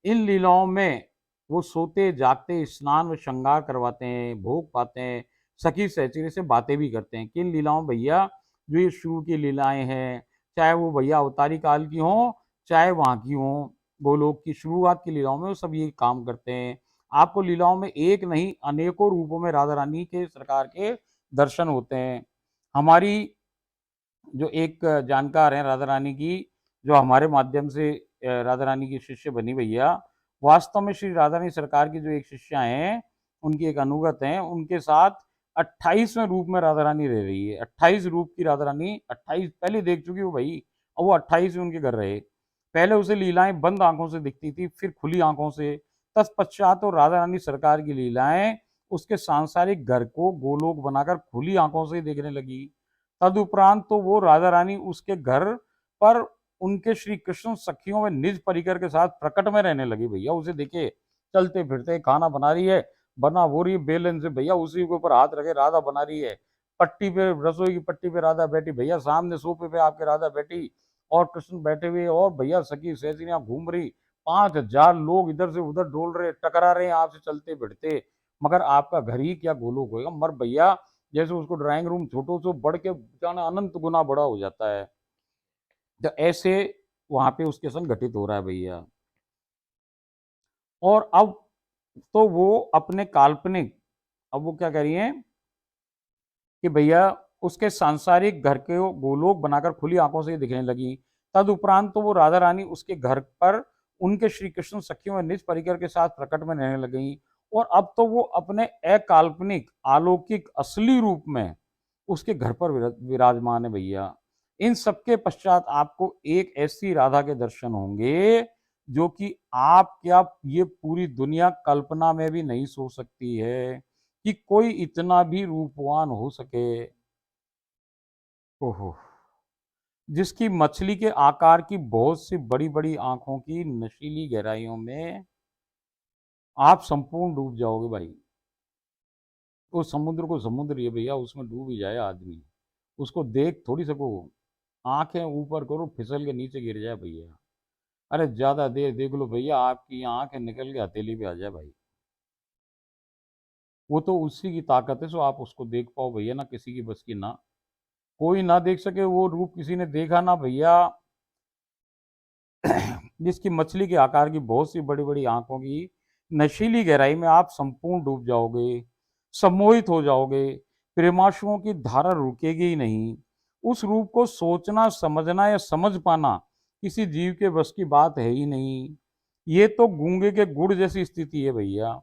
इन लीलाओं में वो सोते जागते स्नान व श्रृंगार करवाते हैं, भोग पाते हैं, सखी सहचरी से बातें भी करते हैं। किन लीलाओं भैया? जो ये शुरू की लीलाएं हैं, चाहे वो भैया अवतारी काल की हों, चाहे वहां की हों, गोलोक की शुरुआत की लीलाओं में वो सब ये काम करते हैं। आपको लीलाओं में एक नहीं अनेकों रूपों में राधा रानी के सरकार के दर्शन होते हैं। हमारी जो एक जानकार हैं राधा रानी की, जो हमारे माध्यम से राधा रानी की शिष्य बनी भैया, वास्तव में श्री राधा रानी सरकार की जो एक शिष्या हैं, उनकी एक अनुगत हैं, उनके साथ 28वें रूप में राधा रानी रह रही है। 28 रूप की राधा रानी 28 पहले देख चुकी वो भाई, और वो 28 में उनके घर रहे। पहले उसे लीलाएं बंद आंखों से दिखती थी, फिर खुली आंखों से। तत्पश्चात तो राधा रानी सरकार की लीलाएं उसके सांसारिक घर को गोलोक बनाकर खुली आंखों से देखने लगी। तदुपरांत तो वो राधा रानी उसके घर पर उनके श्री कृष्ण सखियों में निज परिकर के साथ प्रकट में रहने लगी भैया। उसे देखे चलते फिरते, खाना बना रही है, बना वो रही बेलन से भैया, उसी के ऊपर हाथ रखे राधा बना रही है। पट्टी पे, रसोई की पट्टी पे राधा बैठी भैया, सामने सोफे पे आपके राधा बैठी और कृष्ण बैठे हुए, और भैया सखी सहचरियां घूम रही। 5,000 लोग इधर से उधर डोल रहे, टकरा रहे हैं आपसे चलते फिरते। मगर आपका घर ही क्या गोलोक होएगा? मर भैया, जैसे उसको ड्राइंग रूम छोटों से बढ़ के जाना अनंत गुना बड़ा हो जाता है। तो ऐसे वहां पे उसके संग घटित हो रहा है भैया। और अब तो वो अपने काल्पनिक, अब वो क्या कह रही है कि भैया उसके सांसारिक घर के गोलोक बनाकर खुली आंखों से दिखने लगी। तदुपरांत तो वो राधा रानी उसके घर पर उनके श्री कृष्ण सखियों में निज परिकर के साथ प्रकट में रहने लगी। और अब तो वो अपने अकाल्पनिक अलौकिक असली रूप में उसके घर पर विराजमान है भैया। इन सबके पश्चात आपको एक ऐसी राधा के दर्शन होंगे जो कि आप क्या, ये पूरी दुनिया कल्पना में भी नहीं सो सकती है कि कोई इतना भी रूपवान हो सके। ओहो! जिसकी मछली के आकार की बहुत सी बड़ी-बड़ी आँखों की नशीली गहराइयों में आप संपूर्ण डूब जाओगे भाई। वो समुद्र को समुद्र ही है भैया, उसमें डूब ही जाए आदमी। उसको देख थोड़ी सको। आँखें ऊपर करो, फिसल के नीचे गिर जाए भैया। अरे ज़्यादा देर देख लो भैया, आपकी आँखें निकल के हथेली पे आ जाए भाई। वो तो उसी की ताकत है, सो आप उसको देख पाओ भैया, ना किसी की बस की ना। कोई ना देख सके वो रूप, किसी ने देखा ना भैया। जिसकी मछली के आकार की बहुत सी बड़ी बड़ी आंखों की नशीली गहराई में आप संपूर्ण डूब जाओगे, सम्मोहित हो जाओगे। प्रेमाशुओं की धारा रुकेगी ही नहीं। उस रूप को सोचना, समझना या समझ पाना किसी जीव के बस की बात है ही नहीं। ये तो गूंगे के गुड़ जैसी स्थिति है भैया,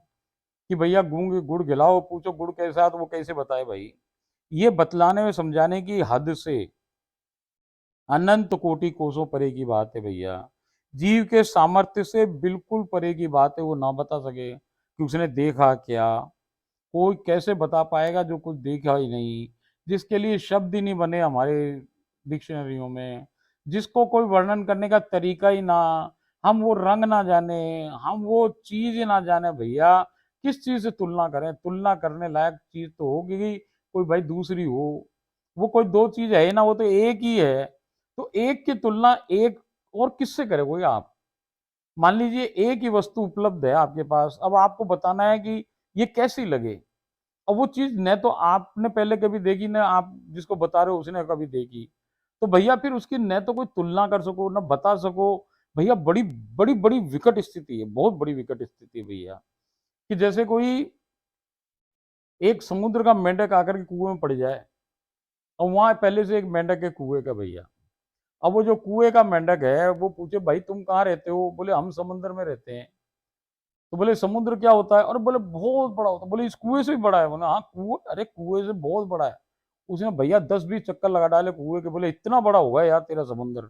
कि भैया गूंगे गुड़ खिलाओ, पूछो गुड़ कैसा है, तो वो कैसे बताए भाई? ये बतलाने में समझाने की हद से अनंत कोटि कोसों परे की बात है भैया। जीव के सामर्थ्य से बिल्कुल परे की बात है, वो ना बता सके कि उसने देखा क्या। कोई कैसे बता पाएगा जो कुछ देखा ही नहीं, जिसके लिए शब्द ही नहीं बने हमारे डिक्शनरियों में, जिसको कोई वर्णन करने का तरीका ही ना, हम वो रंग ना जाने, हम वो चीज ही ना जाने भैया। किस चीज से तुलना करें? तुलना करने लायक चीज तो होगी ही, कोई भाई दूसरी हो। वो कोई दो चीज है ना, वो तो एक ही है। तो एक की तुलना एक और किससे करोगे आप? मान लीजिए एक ही वस्तु उपलब्ध है आपके पास, अब आपको बताना है कि ये कैसी लगे। अब वो चीज न तो आपने पहले कभी देखी, न आप जिसको बता रहे हो उसने कभी देखी। तो भैया फिर उसकी न तो कोई तुलना कर सको, न बता सको। भैया बड़ी बड़ी बड़ी विकट स्थिति है, बहुत बड़ी विकट स्थिति है भैया। कि जैसे कोई एक समुद्र का मेंढक आकर के कुएं में पड़ जाए, और वहां पहले से एक मेंढक है कुएं का भैया। अब वो जो कुएं का मेंढक है वो पूछे, भाई तुम कहाँ रहते हो? बोले हम समुद्र में रहते हैं। तो बोले समुद्र क्या होता है? और बोले बहुत बड़ा होता है। बोले इस कुएं से भी बड़ा है? बोले हाँ कुएं, अरे कुएं से बहुत बड़ा है। उसने भैया 10-20 चक्कर लगा डाले कुएं के। बोले इतना बड़ा होगा यार तेरा समुद्र?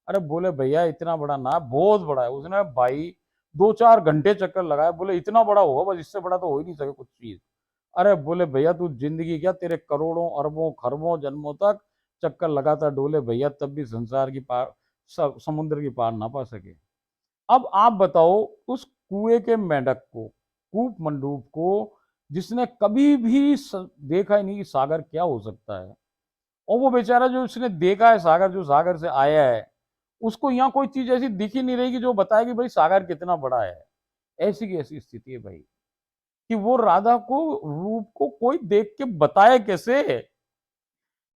अरे बोले भैया इतना बड़ा ना, बहुत बड़ा है। उसने भाई 2-4 घंटे चक्कर लगाए। बोले इतना बड़ा होगा, बस इससे बड़ा तो हो ही नहीं सके कुछ चीज। अरे बोले भैया तू जिंदगी क्या, तेरे करोड़ों अरबों खरबों जन्मों तक चक्कर लगाता डोले भैया, तब भी संसार की पार, समुद्र की पार ना पा सके। अब आप बताओ, उस कुएं के मेंढक को, कूप मंडूक को, जिसने कभी भी देखा ही नहीं कि सागर क्या हो सकता है, और वो बेचारा जो उसने देखा है सागर, जो सागर से आया है, उसको यहाँ कोई चीज ऐसी दिख ही नहीं रही कि जो बताए कि भाई सागर कितना बड़ा है। ऐसी की ऐसी स्थिति है भाई, कि वो राधा को, रूप को कोई देख के बताए कैसे?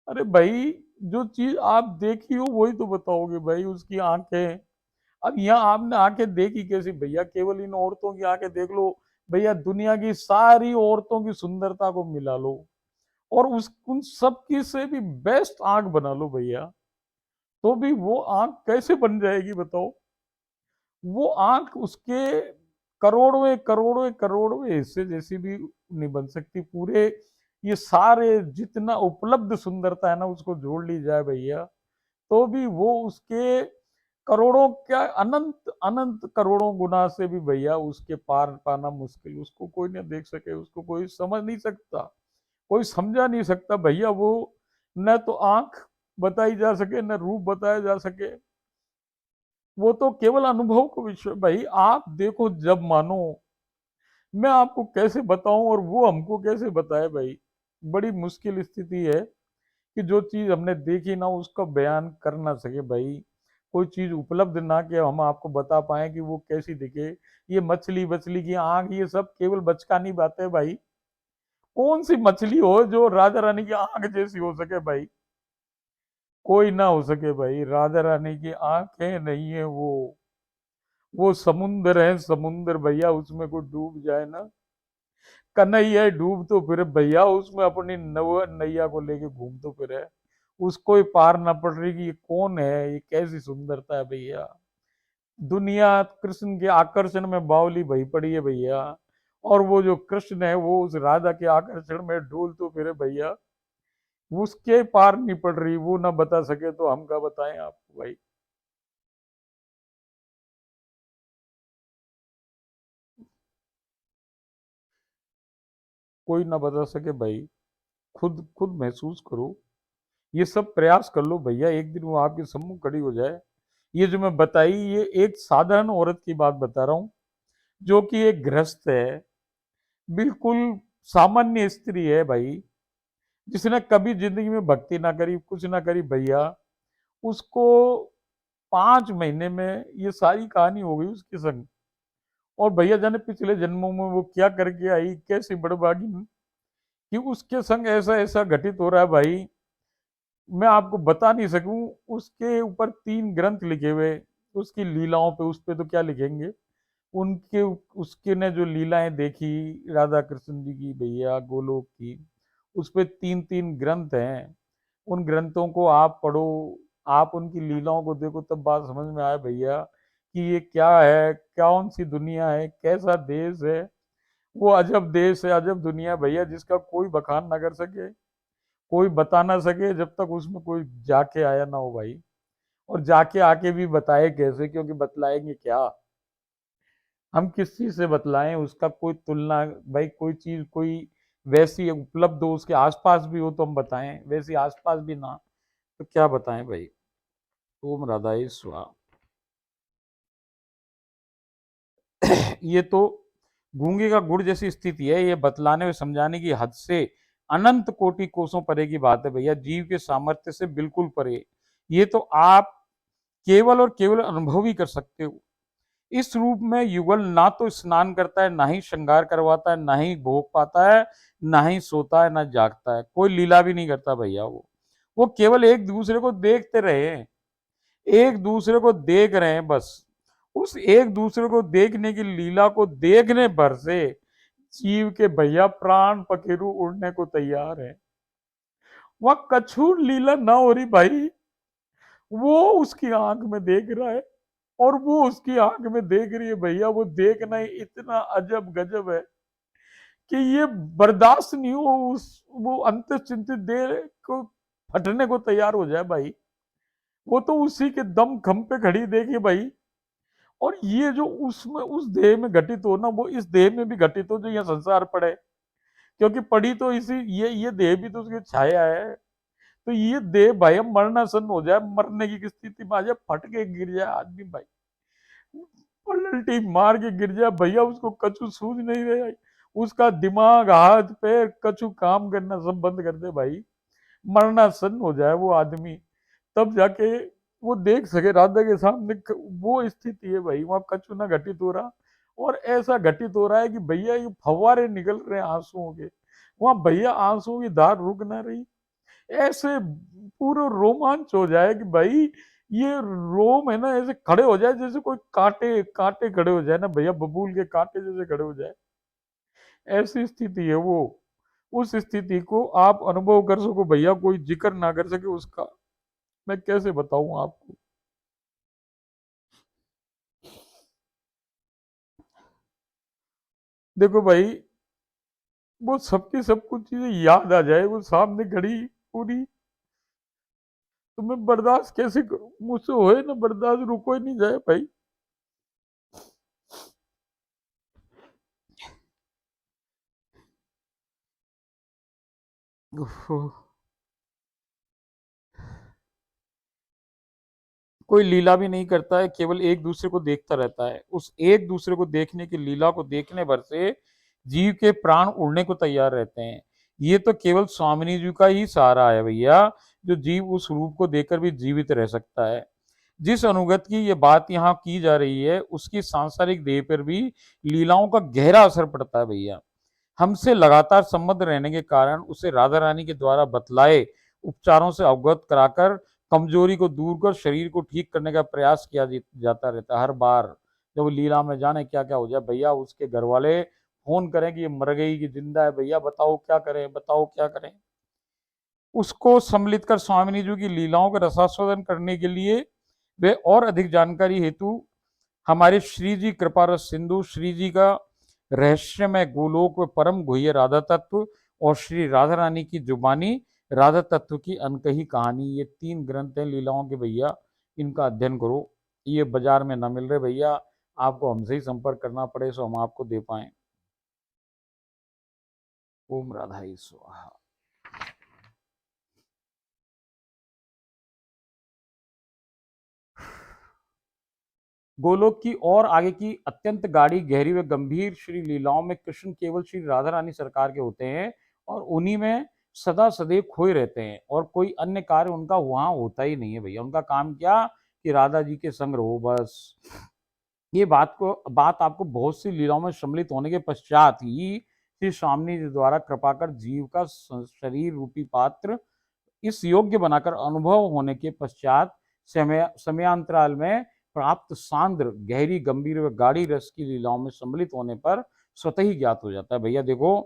अरे भाई, जो चीज आप देखी हो वही तो बताओगे भाई, उसकी आंखें। अब यहाँ आपने आंखें देखी कैसी भैया? केवल इन औरतों की आंखें देख लो भैया, दुनिया की सारी औरतों की सुंदरता को मिला लो, और उस उन सब की से भी बेस्ट आंख बना लो भैया, तो भी वो आंख कैसे बन जाएगी बताओ? वो आंख उसके करोड़वें करोड़वें करोड़वें हिस्से जैसी भी नहीं बन सकती। पूरे ये सारे जितना उपलब्ध सुंदरता है ना, उसको जोड़ ली जाए भैया, तो भी वो उसके करोड़ों, क्या अनंत अनंत करोड़ों गुना से भी भैया उसके पार पाना मुश्किल। उसको कोई नहीं देख सके, उसको कोई समझ नहीं सकता, कोई समझा नहीं सकता भैया। वो न तो आंख बताई जा सके, न रूप बताया जा सके, वो तो केवल अनुभव को विषय। भाई आप देखो जब मानो, मैं आपको कैसे बताऊं और वो हमको कैसे बताए भाई? बड़ी मुश्किल स्थिति है कि जो चीज हमने देखी ना, उसका बयान कर ना सके भाई। कोई चीज उपलब्ध ना कि हम आपको बता पाए कि वो कैसी दिखे। ये मछली बछली की आंख, ये सब केवल बचकानी बातें भाई। कौन सी मछली हो जो राजा रानी की आंख जैसी हो सके भाई? कोई ना हो सके भाई। राधा रानी की आंखें नहीं है वो समुंदर है, समुंदर भैया। उसमें कोई डूब जाए ना, कन्हैया डूब तो फिर भैया, उसमें अपनी नव नैया को लेके घूम तो फिर, उसको ही पार ना पड़ रही कि ये कौन है, ये कैसी सुंदरता है भैया। दुनिया कृष्ण के आकर्षण में बावली भई पड़ी है भैया, और वो जो कृष्ण है वो उस राधा के आकर्षण में डूल तो फिर भैया, उसके पार नहीं पड़ रही। वो ना बता सके तो हम क्या बताएं आपको भाई? कोई ना बता सके भाई। खुद खुद महसूस करो, ये सब प्रयास कर लो भैया, एक दिन वो आपके सम्मुख खड़ी हो जाए। ये जो मैं बताई, ये एक साधारण औरत की बात बता रहा हूं, जो कि एक गृहस्थ है, बिल्कुल सामान्य स्त्री है भाई, जिसने कभी जिंदगी में भक्ति ना करी, कुछ ना करी भैया। उसको 5 महीने में ये सारी कहानी हो गई उसके संग। और भैया जाने पिछले जन्मों में वो क्या करके आई, कैसी बड़भागी, कि उसके संग ऐसा ऐसा घटित हो रहा है भाई, मैं आपको बता नहीं सकूं। उसके ऊपर 3 ग्रंथ लिखे हुए, उसकी लीलाओं पे, उस पे तो क्या लिखेंगे। उनके उसके ने जो लीलाएं देखी राधा कृष्ण जी की भैया, गोलोक की, उस पे 3-3 ग्रंथ हैं। उन ग्रंथों को आप पढ़ो, आप उनकी लीलाओं को देखो, तब बात समझ में आए भैया कि ये क्या है, कौन सी दुनिया है, कैसा देश है। वो अजब देश है, अजब दुनिया है भैया, जिसका कोई बखान ना कर सके, कोई बता ना सके, जब तक उसमें कोई जाके आया ना हो भाई। और जाके आके भी बताए कैसे? क्योंकि बतलाएंगे क्या? हम किस चीज से बतलाएं? उसका कोई तुलना भाई, कोई चीज कोई वैसी उपलब्ध हो, उसके आसपास भी हो तो हम बताएं, वैसी आसपास भी ना, तो क्या बताएं भाई? ओम राधाई स्वाहा। ये तो गूंगे का गुड़ जैसी स्थिति है। ये बतलाने और समझाने की हद से अनंत कोटि कोसों परे की बात है भैया, जीव के सामर्थ्य से बिल्कुल परे। ये तो आप केवल और केवल अनुभव ही कर सकते हो। इस रूप में युगल ना तो स्नान करता है, ना ही श्रृंगार करवाता है, ना ही भोग पाता है, ना ही सोता है, ना जागता है, कोई लीला भी नहीं करता भैया। वो केवल एक दूसरे को देखते रहे हैं, एक दूसरे को देख रहे हैं बस। उस एक दूसरे को देखने की लीला को देखने भर से जीव के भैया प्राण पखेरु उड़ने को तैयार है। वह कछू लीला ना हो रही भाई, वो उसकी आंख में देख रहा है, और वो उसकी आंख में देख रही है भैया, वो देखना ही इतना अजब गजब है कि ये बर्दाश्त नहीं हो, उस वो अंत चिंतित देह को फटने को तैयार हो जाए भाई। वो तो उसी के दम खम पे खड़ी देखी भाई। और ये जो उसमें उस देह में घटित हो ना, वो इस देह में भी घटित हो जो ये संसार पड़े, क्योंकि पड़ी तो इसी ये देह भी तो उसकी छाया है। तो ये देह भाई हम मरणासन हो जाए, मरने की स्थिति में आ जाए, फट के गिर जाए आदमी भाई, पलटी मार के गिर जाए भैया, उसको कछु सूझ नहीं रहे, उसका दिमाग हाथ पैर कछु काम करना सब बंद कर दे भाई, मरणासन हो जाए वो आदमी, तब जाके वो देख सके राधा के सामने वो स्थिति है भाई, वहां कछु ना घटित हो रहा। और ऐसा घटित हो रहा है कि भैया ये फव्वारे निकल रहे हैं आंसुओं के, वहां भैया आंसुओं की धार रुक ना रही। ऐसे पूरा रोमांच हो जाए कि भाई ये रोम है ना ऐसे खड़े हो जाए, जैसे कोई कांटे कांटे खड़े हो जाए ना भैया, बबूल के कांटे जैसे खड़े हो जाए, ऐसी स्थिति है वो। उस स्थिति को आप अनुभव कर सको भैया, कोई जिक्र ना कर सके उसका, मैं कैसे बताऊं आपको। देखो भाई, वो सबकी सब कुछ चीजें याद आ जाए, वो सामने खड़ी पूरी, तो मैं बर्दाश्त कैसे करूं, मुझसे होए ना बर्दाश्त, रुको ही नहीं जाए भाई। उफ, कोई लीला भी नहीं करता है, केवल एक दूसरे को देखता रहता है। उस एक दूसरे को देखने की लीला को देखने भर से जीव के प्राण उड़ने को तैयार रहते हैं। ये तो केवल स्वामिनी जी का ही सहारा है भैया, जो जीव उस रूप को देखकर भी जीवित रह सकता है। जिस अनुगत की ये बात यहाँ की जा रही है, उसकी सांसारिक देह पर भी लीलाओं का गहरा असर पड़ता है भैया। हमसे लगातार संबंध रहने के कारण उसे राधा रानी के द्वारा बतलाए उपचारों से अवगत कराकर कमजोरी को दूर कर शरीर को ठीक करने का प्रयास किया जाता रहता है। हर बार जब वो लीला में जाने क्या क्या हो जाए भैया, उसके घर वाले फोन करें कि ये मर गई कि जिंदा है, भैया बताओ क्या करें, बताओ क्या करें। उसको सम्मिलित कर स्वामिनी जी की लीलाओं का रसास्वादन करने के लिए वे और अधिक जानकारी हेतु हमारे श्री जी कृपा रस सिंधु, श्री जी का रहस्यमय गोलोक व परम गुह्य राधा तत्व और श्री राधा रानी की जुबानी राधा तत्व की अनकही कहानी, ये 3 ग्रंथ हैं लीलाओं के भैया, इनका अध्ययन करो। ये बाजार में ना मिल रहे भैया, आपको हमसे ही संपर्क करना पड़े सो हम आपको दे पाए। ओम राधा स्वाहा। गोलोक की और आगे की अत्यंत गाढ़ी गहरी व गंभीर श्री लीलाओं में कृष्ण केवल श्री राधा रानी सरकार के होते हैं और उन्हीं में सदा सदैव खोए रहते हैं, और कोई अन्य कार्य उनका वहां होता ही नहीं है भैया। उनका काम क्या कि राधा जी के संग रहो बस। ये बात आपको बहुत सी लीलाओं में सम्मिलित होने के पश्चात ही श्री स्वामी जी द्वारा कृपा कर जीव का शरीर रूपी पात्र इस योग्य बनाकर अनुभव होने के पश्चात समयांतराल में प्राप्त सांद्र गहरी गंभीर व गाढ़ी रस की लीलाओं में सम्मिलित होने पर स्वतः ही ज्ञात हो जाता है भैया। देखो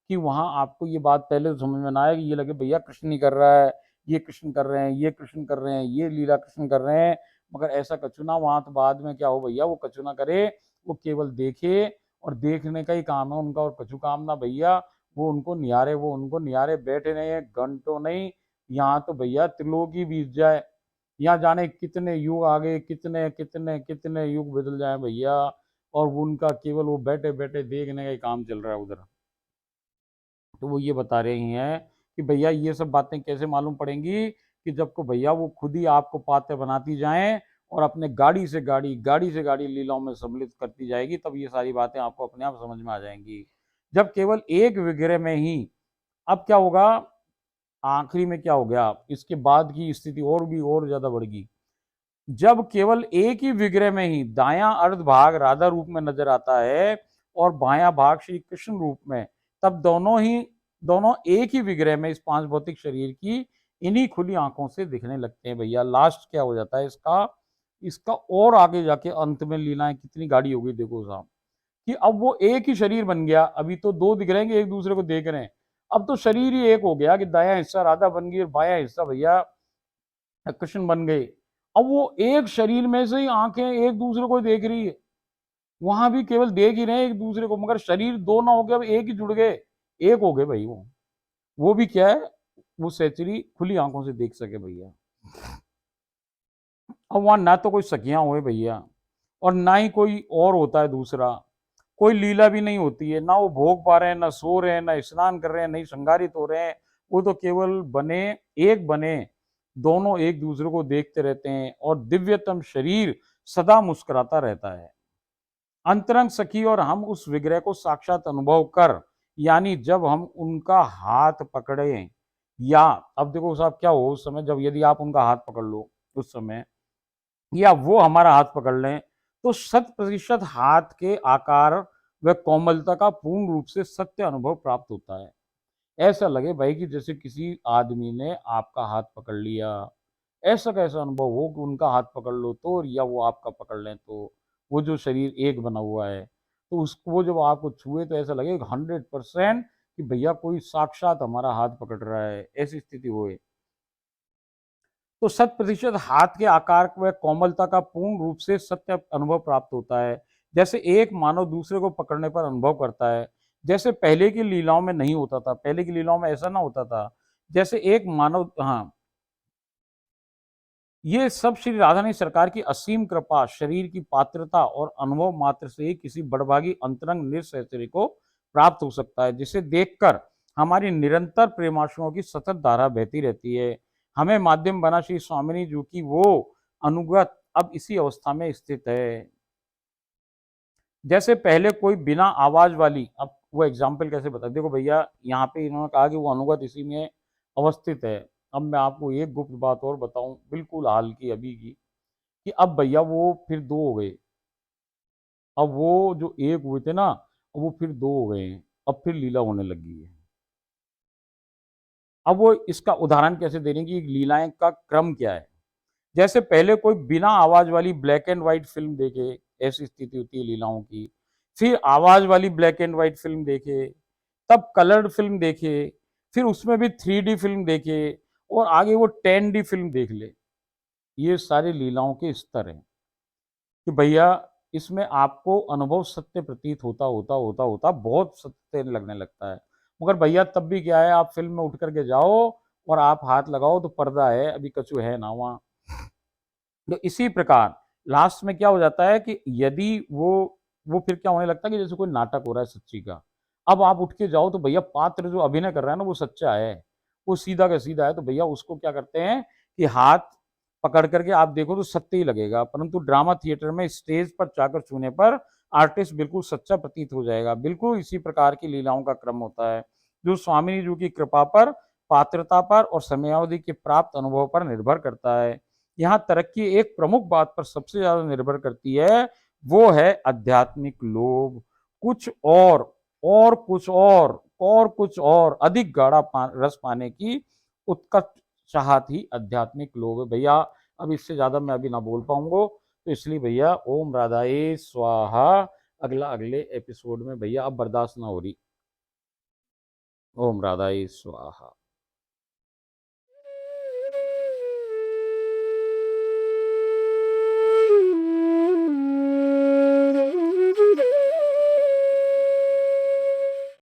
कि वहां आपको ये बात पहले तो समझ में ना आए कि ये लगे भैया कृष्ण ही कर रहा है, ये कृष्ण कर रहे हैं, ये कृष्ण कर रहे हैं, ये लीला कृष्ण कर रहे हैं, मगर ऐसा कछु ना, वहां तो बाद में क्या हो भैया, वो कछु ना करे, वो केवल देखे, और देखने का ही काम है उनका, और कछु काम ना भैया। वो उनको निहारे बैठे नहीं, घंटों नहीं, यहाँ तो भैया त्रिलोक ही बीत जाए, यहाँ जाने कितने युग आगे, कितने कितने कितने युग बदल जाए भैया, और उनका केवल वो बैठे बैठे देखने का ही काम चल रहा है उधर। तो वो ये बता रही हैं कि भैया ये सब बातें कैसे मालूम पड़ेंगी कि जब को भैया वो खुद ही आपको पात्र बनाती जाएं और अपने गाड़ी से गाड़ी लीलाओं में सम्मिलित करती जाएगी, तब ये सारी बातें आपको अपने आप समझ में आ जाएंगी। जब केवल एक विग्रह में ही, अब क्या होगा, आखिरी में क्या हो गया, इसके बाद की स्थिति और भी और ज्यादा बढ़ गई। जब केवल एक ही विग्रह में ही दायां अर्ध भाग राधा रूप में नजर आता है और बायां भाग श्री कृष्ण रूप में, तब दोनों एक ही विग्रह में इस 5 भौतिक शरीर की इन्हीं खुली आंखों से दिखने लगते हैं भैया। लास्ट क्या हो जाता है इसका, इसका और आगे जाके अंत में लीलाएं कितनी गाढ़ी हो गई देखो साहब, कि अब वो एक ही शरीर बन गया। अभी तो 2 दिख रहे हैं एक दूसरे को देख रहे हैं, अब तो शरीर ही एक हो गया कि दायां हिस्सा राधा बन गई और बायां हिस्सा भैया कृष्ण बन गए। अब वो एक शरीर में से ही आंखें एक दूसरे को देख रही है, वहां भी केवल देख ही रहे हैं एक दूसरे को, मगर शरीर दो ना हो गए, अब एक ही जुड़ गए, एक हो गए भाई। वो भी क्या है, वो सेचुरी खुली आंखों से देख सके भैया। अब वहां ना तो कोई सखियां हुए भैया, और ना ही कोई और होता है दूसरा, कोई लीला भी नहीं होती है, ना वो भोग पा रहे हैं, ना सो रहे हैं, ना स्नान कर रहे हैं, नहीं श्रृंगारित हो रहे हैं। वो तो केवल बने, एक बने, दोनों एक दूसरे को देखते रहते हैं, और दिव्यतम शरीर सदा मुस्कुराता रहता है। अंतरंग सखी और हम उस विग्रह को साक्षात अनुभव कर, यानी जब हम उनका हाथ पकड़े, या अब देखो साहब क्या हो उस समय, जब यदि आप उनका हाथ पकड़ लो उस समय, या वो हमारा हाथ पकड़ लें, तो 100% हाथ के आकार व कोमलता का पूर्ण रूप से सत्य अनुभव प्राप्त होता है। ऐसा लगे भाई कि जैसे किसी आदमी ने आपका हाथ पकड़ लिया, ऐसा कैसा अनुभव हो कि उनका हाथ पकड़ लो तो, या वो आपका पकड़ लें तो, वो जो शरीर एक बना हुआ है, तो उसको जब आपको छुए तो ऐसा लगे 100% कि भैया कोई साक्षात हमारा हाथ पकड़ रहा है, ऐसी स्थिति होए। तो 100% हाथ के आकार व कोमलता का पूर्ण रूप से सत्य अनुभव प्राप्त होता है। जैसे एक मानव दूसरे को पकड़ने पर अनुभव करता है, जैसे पहले की लीलाओं में नहीं होता था, पहले की लीलाओं में ऐसा ना होता था। जैसे एक मानव, हाँ, ये सब श्री राधारानी सरकार की असीम कृपा, शरीर की पात्रता और अनुभव मात्र से ही किसी बड़भागी अंतरंग निरसहचर्य को प्राप्त हो सकता है, जिसे देखकर हमारी निरंतर प्रेमाशुओं की सतत धारा बहती रहती है। हमें माध्यम बना श्री स्वामिनी जी की वो अनुगत अब इसी अवस्था में स्थित है। जैसे पहले कोई बिना आवाज वाली, अब वो एग्जाम्पल कैसे बता, देखो भैया यहाँ पे इन्होंने कहा कि वो अनुगत इसी में अवस्थित है। अब मैं आपको एक गुप्त बात और बताऊं, बिल्कुल हाल की अभी की, कि अब भैया वो फिर दो हो गए। अब वो जो एक हुए थे ना, अब वो फिर दो हो गए हैं, अब फिर लीला होने लगी है। अब वो इसका उदाहरण कैसे दे रहे हैं कि लीलाएं का क्रम क्या है। जैसे पहले कोई बिना आवाज वाली ब्लैक एंड व्हाइट फिल्म देखे, ऐसी स्थिति होती है लीलाओं की, फिर आवाज वाली ब्लैक एंड व्हाइट फिल्म देखे, तब कलर्ड फिल्म देखे, फिर उसमें भी 3D फिल्म देखे, और आगे वो 10D फिल्म देख ले। ये सारी लीलाओं के स्तर हैं कि भैया इसमें आपको अनुभव सत्य प्रतीत होता होता होता होता बहुत सत्य लगने लगता है, मगर भैया तब भी क्या है, आप फिल्म में उठ करके जाओ और आप हाथ लगाओ तो पर्दा है, अभी कछु है ना वहाँ। तो इसी प्रकार लास्ट में क्या हो जाता है कि यदि वो फिर क्या होने लगता है कि जैसे कोई नाटक हो रहा है सच्ची का, अब आप उठ के जाओ तो भैया पात्र जो अभिनय कर रहा है ना वो सच्चा है, वो सीधा का सीधा है, तो भैया उसको क्या करते हैं कि हाथ पकड़ करके आप देखो तो सत्य ही लगेगा, परंतु ड्रामा थिएटर में स्टेज पर जाकर छूने पर आर्टिस्ट बिल्कुल सच्चा प्रतीत हो जाएगा। बिल्कुल इसी प्रकार की लीलाओं का क्रम होता है, जो स्वामिनी जी की कृपा पर, पात्रता पर और समयावधि के प्राप्त अनुभव पर निर्भर करता है। यहाँ तरक्की एक प्रमुख बात पर सबसे ज्यादा निर्भर करती है, वो है आध्यात्मिक लोभ। कुछ और कुछ और कुछ और अधिक गाढ़ा रस पाने की उत्कट चाहत ही आध्यात्मिक लोभ है भैया। अब इससे ज्यादा मैं अभी ना बोल पाऊंगा, तो इसलिए भैया ओम राधाए स्वाहा। अगला अगले एपिसोड में भैया अब बर्दाश्त ना हो रही। ओम राधाए स्वाहा।